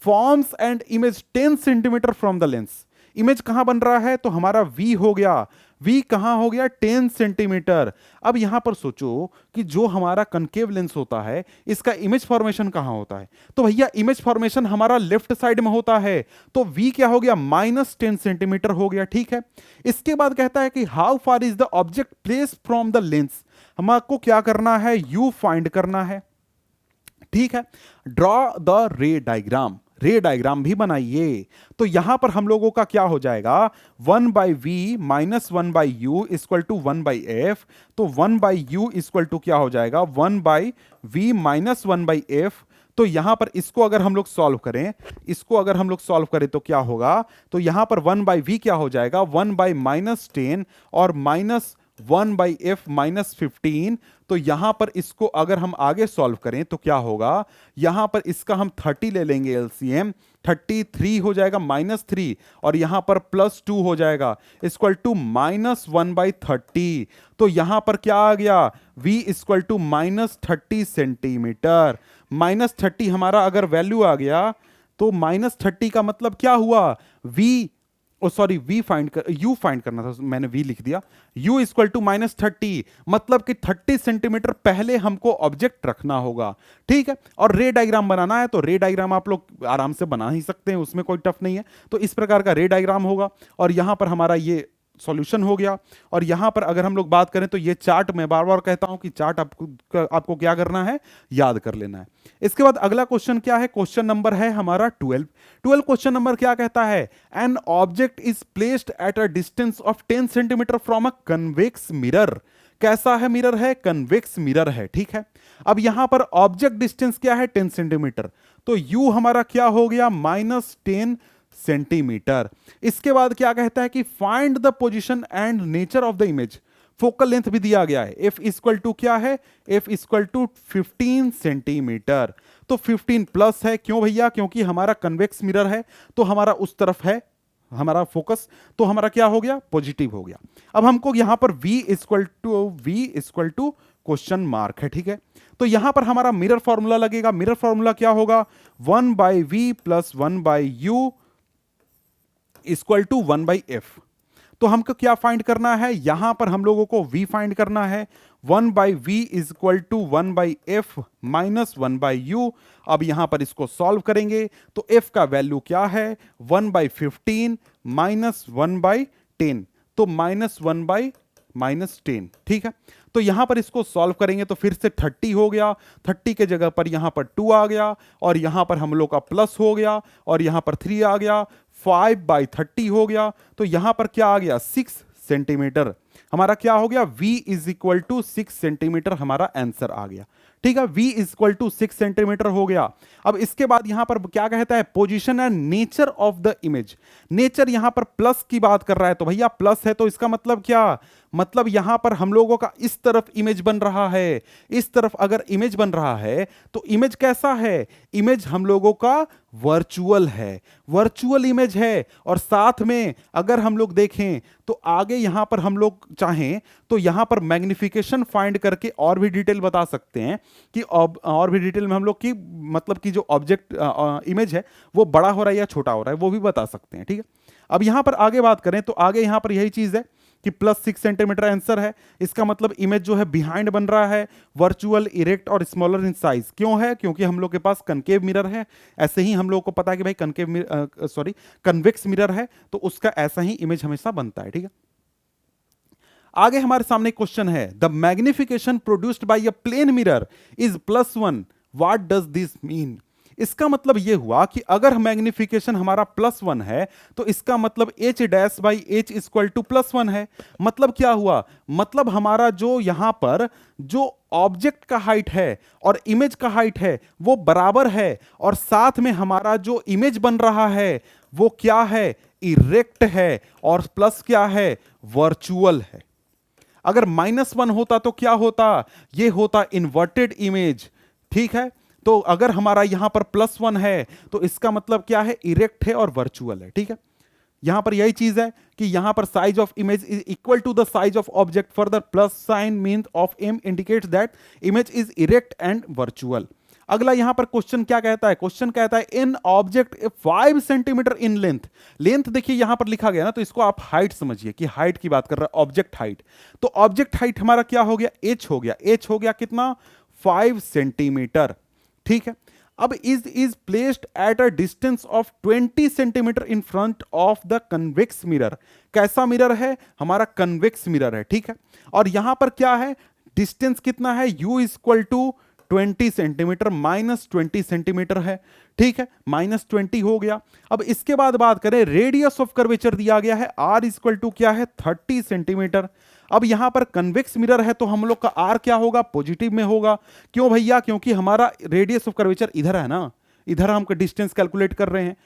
[SPEAKER 1] Forms and image 10 centimetre from the lens, image कहां बन रहा है, तो हमारा v हो गया, v कहां हो गया, 10 सेंटीमीटर। अब यहां पर सोचो कि जो हमारा कनकेव लेंस होता है इसका इमेज फॉर्मेशन कहां होता है, तो भैया इमेज फॉर्मेशन हमारा लेफ्ट साइड में होता है, तो v क्या हो गया, -10 सेंटीमीटर हो गया, ठीक है। इसके बाद कहता है कि how far is the object place from the lens, हमको क्या करना है, u फाइंड करना है, ठीक है। ड्रॉ द रे डायग्राम, रे डायग्राम भी बनाइए। तो यहां पर हम लोगों का क्या हो जाएगा, 1/v - 1/u equal to 1/f, तो 1/u इक्वल टू क्या हो जाएगा, 1/v - 1/f। तो यहां पर इसको अगर हम लोग सॉल्व करें, इसको अगर हम लोग सॉल्व करें तो क्या होगा, तो यहां पर 1/v क्या हो जाएगा, 1/-10 और -1/f -15। तो यहां पर इसको अगर हम आगे सॉल्व करें तो क्या होगा, यहां पर इसका हम 30 ले लेंगे एलसीएम, 33 हो जाएगा -3, और यहां पर +2 हो जाएगा इक्वल टू -1/30। तो यहां पर क्या आ गया, v इक्वल टू -30 सेंटीमीटर। -30 हमारा अगर वैल्यू आ गया तो -30 का मतलब क्या हुआ, v सॉरी v फाइंड कर, u फाइंड करना था, मैंने v लिख दिया, u इक्वल टू -30, मतलब कि 30 सेंटीमीटर पहले हमको ऑब्जेक्ट रखना होगा, ठीक है। और रे डायग्राम बनाना है, तो रे डायग्राम आप लोग आराम से बना ही सकते हैं, उसमें कोई टफ नहीं है। तो इस प्रकार का रे डायग्राम होगा, और यहां पर हमारा ये सॉल्यूशन हो गया। और यहां पर अगर हम लोग बात करें तो ये चार्ट, मैं बार बार कहता हूं कि चार्ट आपको क्या करना है, याद कर लेना है। इसके बाद अगला क्वेश्चन क्या है, क्वेश्चन नंबर है हमारा 12 क्वेश्चन नंबर क्या कहता है, an object is placed at a distance of 10 centimetre from a convex mirror, कैसा है, मिरर है, कन्वेक्स मिरर है, ठीक है। अब यहां पर ऑब्जेक्ट डिस्टेंस क्या है, 10 सेंटीमीटर, तो u हमारा क्या हो गया, -10 सेंटीमीटर। इसके बाद क्या कहता है कि find the position and nature of the image, focal length भी दिया गया है, f इक्वल टू क्या है, f इक्वल टू 15 सेंटीमीटर। तो 15 प्लस है, क्यों भैया, क्योंकि हमारा कन्वेक्स मिरर है, तो हमारा उस तरफ है हमारा फोकस, तो हमारा क्या हो गया, पॉजिटिव हो गया। अब हमको यहां पर v equal to question mark है, ठीक है। तो यहां पर हमारा मिरर फॉर्मूला लगेगा, मिरर फॉर्मूला क्या होगा, 1/v + 1/u equal to 1/f। तो हमको क्या फाइंड करना है, यहां पर हम लोगों को v फाइंड करना है। 1/v is equal to 1/f minus 1/u। अब यहां पर इसको सॉल्व करेंगे तो f का वैल्यू क्या है, 1/15 माइनस 1/10, तो -1/-10, ठीक है। तो यहां पर इसको सॉल्व करेंगे तो फिर से 30 हो गया, 30 के जगह पर यहां पर 2 आ गया, और यहां पर हम लोग का प्लस हो गया, और यहां पर 3 आ गया, 5/30 हो गया। तो यहां पर क्या आ गया, 6 सेंटीमीटर हमारा क्या हो गया, v is equal to 6 centimetre हमारा आंसर आ गया, ठीक है। v is equal to 6 centimetre हो गया। अब इसके बाद यहां पर क्या कहता है, position and nature of the image. Nature यहां पर प्लस की बात कर रहा है, तो भैया प्लस है तो इसका मतलब क्या, मतलब यहां पर हम लोगों का इस तरफ इमेज बन रहा है, इस तरफ अगर इमेज बन रहा है तो इमेज कैसा है, इमेज हम लोगों का वर्चुअल है, वर्चुअल इमेज है। और साथ में अगर हम लोग देखें तो आगे यहां पर हम लोग चाहें तो यहां पर मैग्निफिकेशन फाइंड करके और भी डिटेल बता सकते हैं कि और भी डिटेल में हम लोग की मतलब कि जो ऑब्जेक्ट इमेज है वो बड़ा हो रहा है या छोटा हो रहा है वो भी बता सकते हैं, ठीक है। अब यहां पर आगे बात करें तो आगे यहां पर यही चीज है कि +6 सेंटीमीटर आंसर है। इसका मतलब इमेज जो है बिहाइंड बन रहा है, वर्चुअल, इरेक्ट और स्मॉलर इन साइज। क्यों है, क्योंकि हम लोग के पास कनकेव मिरर है। ऐसे ही हम लोग को पता है कि भाई कन्वेक्स मिरर है तो उसका ऐसा ही इमेज हमेशा बनता है, ठीक है। आगे हमारे सामने क्वेश्चन है, the magnification produced by a plane mirror is +1, what does this mean. इसका मतलब यह हुआ कि अगर मैग्निफिकेशन हमारा +1 है तो इसका मतलब h' इक्वल टू +1 है। मतलब क्या हुआ, मतलब हमारा जो यहां पर जो ऑब्जेक्ट का हाइट है और इमेज का हाइट है वो बराबर है, और साथ में हमारा जो इमेज बन रहा है वो क्या है, इरेक्ट है, और प्लस क्या है, वर्चुअल है। अगर -1 होता तो क्या होता, ये होता इन्वर्टेड इमेज, ठीक है। तो अगर हमारा यहां पर +1 है तो इसका मतलब क्या है, इरेक्ट है और वर्चुअल है, ठीक है। यहां पर यही चीज है कि यहां पर size of image is equal to the size of object, for the plus sign mean of M indicates that image is erect and virtual. अगला यहां पर क्वेश्चन क्या कहता है, क्वेश्चन कहता है in object 5 centimetre in length. Length देखिए यहां पर लिखा गया ना, तो इसको आप हाइट समझिए कि हाइट की बात कर रहा है, ऑब्जेक्ट हाइट। तो ऑब्जेक्ट हाइट हमारा क्या हो गया, h हो गया, h हो गया कितना, 5 सेंटीमीटर, ठीक है। अब is placed at a distance of 20 centimetre in front of the convex mirror. कैसा मिरर है, हमारा कन्वेक्स मिरर है, ठीक है। और यहां पर क्या है, डिस्टेंस कितना है, u equal to 20 centimetre, -20 centimetre है, ठीक है, -20 हो गया। अब इसके बाद बात करें, रेडियस ऑफ कर्वेचर दिया गया है, r इक्वल टू क्या है, 30 सेंटीमीटर। अब यहां पर कन्वेक्स मिरर है तो हम लोग का r क्या होगा, पॉजिटिव में होगा। क्यों भैया, क्योंकि हमारा रेडियस ऑफ कर्वेचर इधर है ना, इधर हम डिस्टेंस कैलकुलेट कर रहे हैं,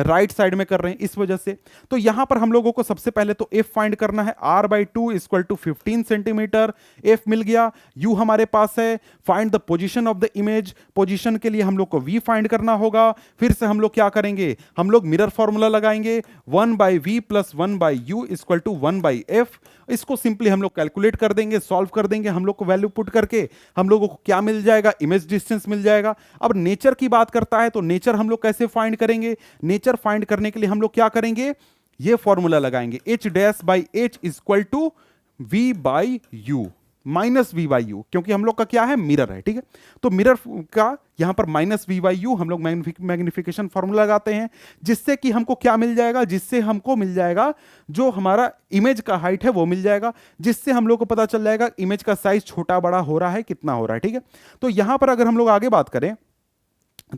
[SPEAKER 1] राइट साइड में कर रहे हैं, इस वजह से। तो यहां पर हम लोगों को सबसे पहले तो f फाइंड करना है, r/2 equal to 15 centimetre, f मिल गया। u हमारे पास है, find the position of the image, position के लिए हम लोग को v फाइंड करना होगा। फिर से हम लोग क्या करेंगे, हम लोग मिरर फॉर्मूला लगाएंगे, 1/v plus 1/u equal to 1/f। इसको सिंपली हम लोग कैलकुलेट कर देंगे, सॉल्व कर देंगे, हम लोग को वैल्यू पुट करके हम लोगों को क्या मिल जाएगा, इमेज डिस्टेंस मिल जाएगा। अब नेचर की बात करता है तो नेचर हम लोग कैसे फाइंड करेंगे, नेचर फाइंड करने के लिए हम लोग क्या करेंगे, ये फॉर्मूला लगाएंगे, h' equal to v/u minus v/u, क्योंकि हम लोग का क्या है, मिरर है, ठीक है। तो मिरर का यहां पर -v/u हम लोग मैग्निफिकेशन फॉर्मूला लगाते हैं, जिससे कि हमको क्या मिल जाएगा, जिससे हमको मिल जाएगा जो हमारा इमेज का हाइट है वो मिल जाएगा, जिससे हम लोग को पता चल जाएगा इमेज का साइज छोटा बड़ा हो रहा है, कितना हो रहा है, ठीक है। तो यहां पर अगर हम लोग आगे बात करें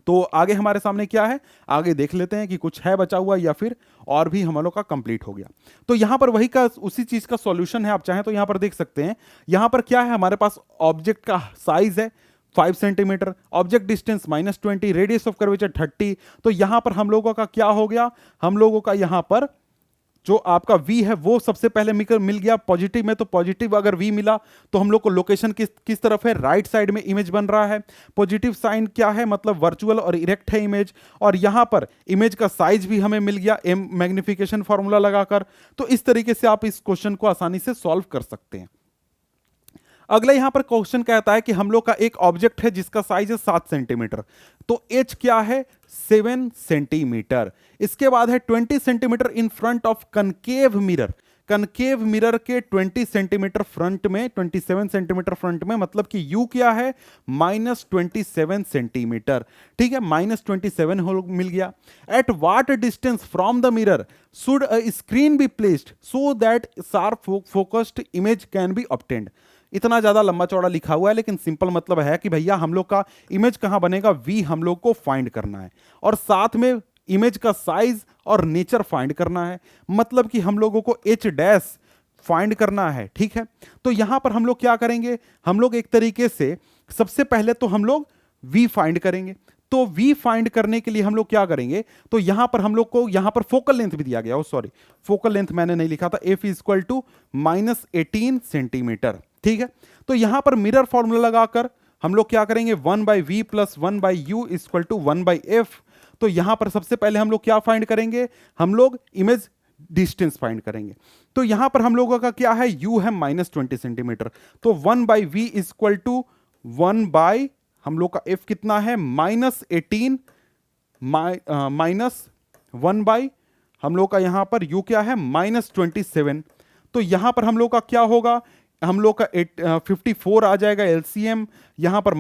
[SPEAKER 1] तो आगे हमारे सामने क्या है, आगे देख लेते हैं कि कुछ है बचा हुआ या फिर और भी हम लोग का कंप्लीट हो गया। तो यहां पर वही का उसी चीज का सॉल्यूशन है, आप चाहें तो यहां पर देख सकते हैं। यहां पर क्या है, हमारे पास ऑब्जेक्ट का साइज है 5 centimetre, object distance -20, radius of curvature 30। तो यहां पर हम लोगों का क्या हो गया, हम लोगों का यहां पर जो आपका v है वो सबसे पहले मिल गया पॉजिटिव में। तो पॉजिटिव अगर v मिला तो हम लोग को लोकेशन किस तरफ है, राइट साइड में इमेज बन रहा है। पॉजिटिव साइन क्या है, मतलब वर्चुअल और इरेक्ट है इमेज। और यहां पर इमेज का साइज भी हमें मिल गया m मैग्निफिकेशन फॉर्मूला लगाकर। तो इस तरीके से आप इस क्वेश्चन को आसानी से सॉल्व कर सकते हैं। अगला यहां पर क्वेश्चन कहता है कि हम लोग का एक ऑब्जेक्ट है जिसका साइज है 7 सेंटीमीटर, तो h क्या है, 7 सेंटीमीटर। इसके बाद है 20 centimetre in front of concave mirror. Concave mirror के 20 सेंटीमीटर फ्रंट में, 27 सेंटीमीटर फ्रंट में, मतलब कि यू क्या है, -27 सेंटीमीटर। ठीक है, -27 मिल गया। At what distance from the mirror should a screen be placed so that sharp focused image can be obtained. इतना ज्यादा लंबा चौड़ा लिखा हुआ है, लेकिन सिंपल मतलब है कि भैया हम लोग का इमेज कहां बनेगा, वी हम लोग को फाइंड करना है, और साथ में इमेज का साइज और नेचर फाइंड करना है, मतलब कि हम लोगों को एच डैश फाइंड करना है। ठीक है, तो यहां पर हम लोग क्या करेंगे, हम लोग एक तरीके से सबसे पहले तो हम लोग वी फाइंड करेंगे। तो वी फाइंड करने के लिए हम लोग क्या करेंगे, तो यहां पर हम लोग को यहां पर फोकल लेंथ भी दिया गया, सॉरी फोकल लेंथ मैंने नहीं लिखा था, F is equal to -18 centimetre. ठीक है, तो यहां पर मिरर फॉर्मूला लगाकर हम लोग क्या करेंगे, 1/v plus 1/u equal to 1/f। तो यहां पर सबसे पहले हम लोग क्या फाइंड करेंगे, हम लोग इमेज डिस्टेंस फाइंड करेंगे। तो यहां पर हम लोगों का क्या है, u है -20 सेंटीमीटर, तो 1/v इक्वल टू 1 हम लोग का f कितना है, -18 -1 हम लोग का यहां पर u क्या है, -27। तो यहां पर हम लोग का क्या होगा, हम लोग का 54 आ जाएगा एलसीएम, यहां पर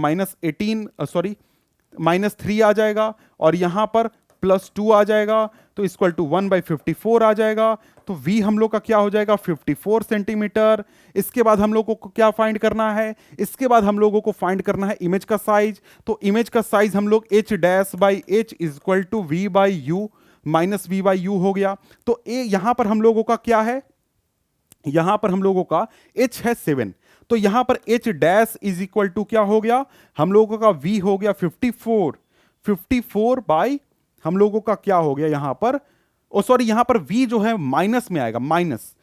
[SPEAKER 1] -3 आ जाएगा, और यहां पर +2 आ जाएगा, तो इक्वल टू 1/54 आ जाएगा। तो v हम लोग का क्या हो जाएगा, 54 सेंटीमीटर। इसके बाद हम लोगों को क्या फाइंड करना है, इसके बाद हम लोगों को फाइंड करना है इमेज का साइज। तो इमेज का साइज हम लोग h dash by h equal to v/u -v/u हो गया। तो यहां पर हम लोगों का क्या है, यहां पर हम लोगों का h है 7, तो यहां पर h dash is equal to क्या हो गया, हम लोगों का v हो गया 54 बाई हम लोगों का क्या हो गया यहां पर, ओ सॉरी यहां पर v जो है माइनस में आएगा, माइनस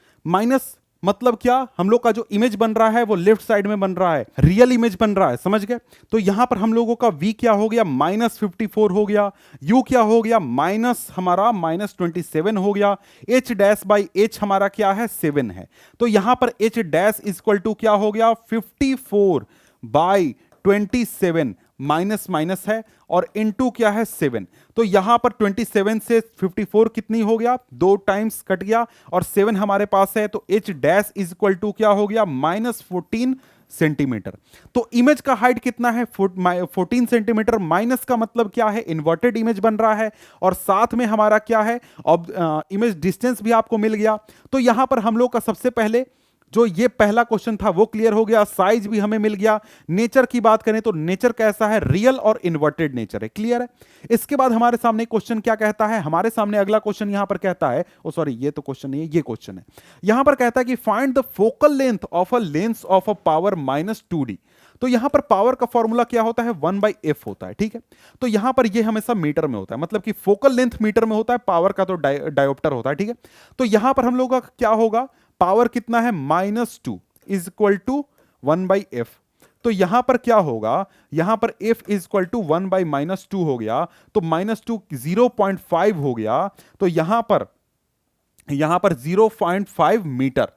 [SPEAKER 1] मतलब क्या, हम लोग का जो इमेज बन रहा है वो लेफ्ट साइड में बन रहा है, रियल इमेज बन रहा है, समझ गए। तो यहां पर हम लोगों का v क्या हो गया, -54 हो गया, u क्या हो गया, हमारा -27 हो गया, h डैश बाई h हमारा क्या है, 7 है। तो यहां पर h डैश इक्वल टू क्या हो गया, 54/27 माइनस माइनस है, और इनटू क्या है 7। तो यहां पर 27 से 54 कितनी हो गया, 2 टाइम्स कट गया, और 7 हमारे पास है, तो h dash is equal to क्या हो गया, -14 सेंटीमीटर। तो इमेज का हाइट कितना है, 14 सेंटीमीटर। माइनस का मतलब क्या है, इन्वर्टेड इमेज बन रहा है, और साथ में हमारा क्या है, इमेज डिस्टेंस भी आपको मिल गया। तो यहां पर हम लोग का सबसे पहले जो ये पहला क्वेश्चन था वो क्लियर हो गया, साइज भी हमें मिल गया। नेचर की बात करें तो नेचर कैसा है, रियल और इन्वर्टेड नेचर है, क्लियर है। इसके बाद हमारे सामने क्वेश्चन क्या कहता है, हमारे सामने अगला क्वेश्चन यहां पर कहता है, ओ सॉरी ये तो क्वेश्चन नहीं है, ये क्वेश्चन है। यहां पर कहता है कि find the focal length of a lens of a power -2d। तो यहां पर पावर का फॉर्मूला क्या होता है, 1/f होता है, ठीक है। तो यहां पर ये हमेशा मीटर में होता है, मतलब कि फोकल लेंथ मीटर में होता है, पावर का तो डायोप्टर होता है, ठीक है। तो यहां पर हम लोग का क्या होगा, पावर कितना है, -2 इज इक्वल टू 1/f। तो यहां पर क्या होगा, यहां पर f इज इक्वल टू 1/-2 हो गया, तो -2 0.5 हो गया, तो यहां पर 0.5 मीटर,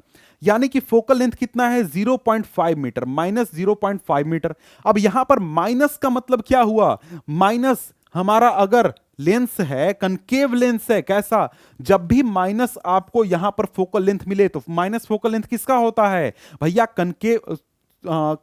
[SPEAKER 1] यानी कि फोकल लेंथ कितना है, 0.5 मीटर, -0.5 मीटर। अब यहां पर माइनस का मतलब क्या हुआ, माइनस हमारा अगर लेंस है, कनकेव लेंस है, कैसा, जब भी माइनस आपको यहां पर फोकल लेंथ मिले तो माइनस फोकल लेंथ किसका होता है भैया,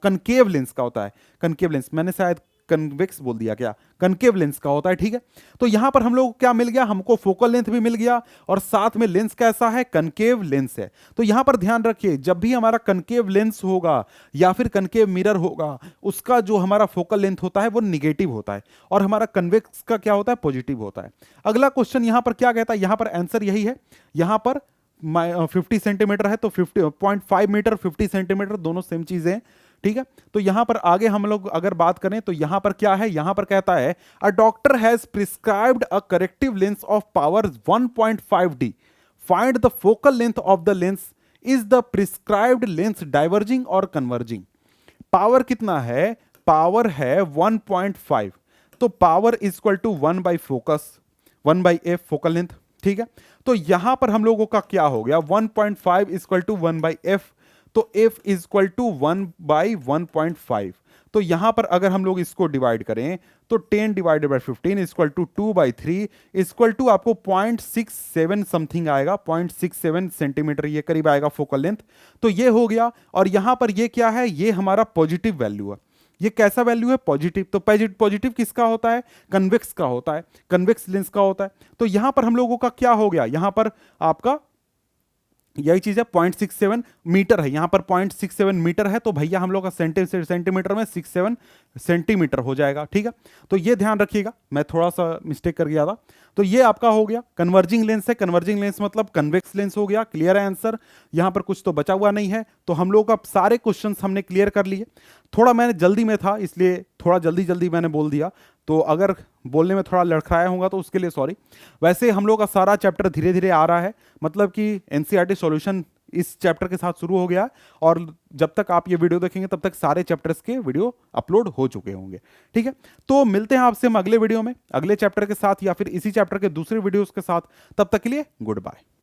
[SPEAKER 1] कनकेव लेंस का होता है। कनकेव लेंस, मैंने शायद कन्वेक्स बोल दिया क्या, कनकेव लेंस का होता है, ठीक है। तो यहां पर हम लोग क्या मिल गया, हमको फोकल लेंथ भी मिल गया, और साथ में लेंस कैसा है, कनकेव लेंस है। तो यहां पर ध्यान रखिए, जब भी हमारा कनकेव लेंस होगा या फिर कनकेव मिरर होगा, उसका जो हमारा फोकल लेंथ होता है वो निगेटिव होता है, और हमारा कन्वेक्स का क्या होता है, पॉजिटिव होता है। अगला क्वेश्चन यहां पर क्या कहता है, यहां पर आंसर यही है, यहां पर 50 सेंटीमीटर है, तो 50.5 मीटर 50 सेंटीमीटर दोनों सेम चीजें हैं, ठीक है। तो यहां पर आगे हम लोग अगर बात करें तो यहां पर क्या है, यहां पर कहता है a doctor has prescribed a corrective lens of power 1.5d, find the focal length of the lens, is the prescribed lens diverging और कन्वर्जिंग। पावर कितना है, पावर है 1.5, तो power is equal to 1/f focal length, ठीक है। तो यहां पर हम लोगों का क्या हो गया, 1.5 इज इक्वल टू 1/f, तो f इज इक्वल टू 1/1.5। तो यहां पर अगर हम लोग इसको डिवाइड करें तो 10 divided by 15 equal to 2/3 equal to आपको 0.67 समथिंग आएगा, 0.67 सेंटीमीटर ये करीब आएगा फोकल लेंथ। तो ये हो गया। और यहां पर ये क्या है, ये हमारा पॉजिटिव वैल्यू है। ये कैसा वैल्यू है, पॉजिटिव। तो पॉजिटिव किसका होता है, कन्वेक्स का होता है, कन्वेक्स लेंस का होता है। तो यहां पर हम लोगों का क्या हो गया, यहां पर आपका यही चीज है, 0.67 मीटर है, यहां पर 0.67 मीटर है, तो भैया हम लोग का सेंटीमीटर में 67 सेंटीमीटर हो जाएगा। ठीक है, तो ये ध्यान रखिएगा, मैं थोड़ा सा मिस्टेक कर गया था। तो ये आपका हो गया कन्वर्जिंग लेंस है, कन्वर्जिंग लेंस मतलब कन्वेक्स लेंस हो गया। क्लियर है आंसर, यहां पर कुछ तो बचा हुआ नहीं है। तो हम लोग अब सारे क्वेश्चंस हमने क्लियर कर लिए। थोड़ा मैंने जल्दी में था, इसलिए थोड़ा जल्दी जल्दी मैंने बोल दिया, तो अगर बोलने में थोड़ा लड़खड़ाया होगा तो उसके लिए सॉरी। वैसे हम लोग का सारा चैप्टर धीरे धीरे आ रहा है, मतलब कि एनसीईआरटी सॉल्यूशन इस चैप्टर के साथ शुरू हो गया, और जब तक आप ये वीडियो देखेंगे तब तक सारे चैप्टर्स के वीडियो अपलोड हो चुके होंगे। ठीक है, तो मिलते हैं आपसे हम अगले वीडियो में अगले चैप्टर के साथ, या फिर इसी चैप्टर के दूसरे वीडियोस के साथ। तब तक के लिए गुड बाय।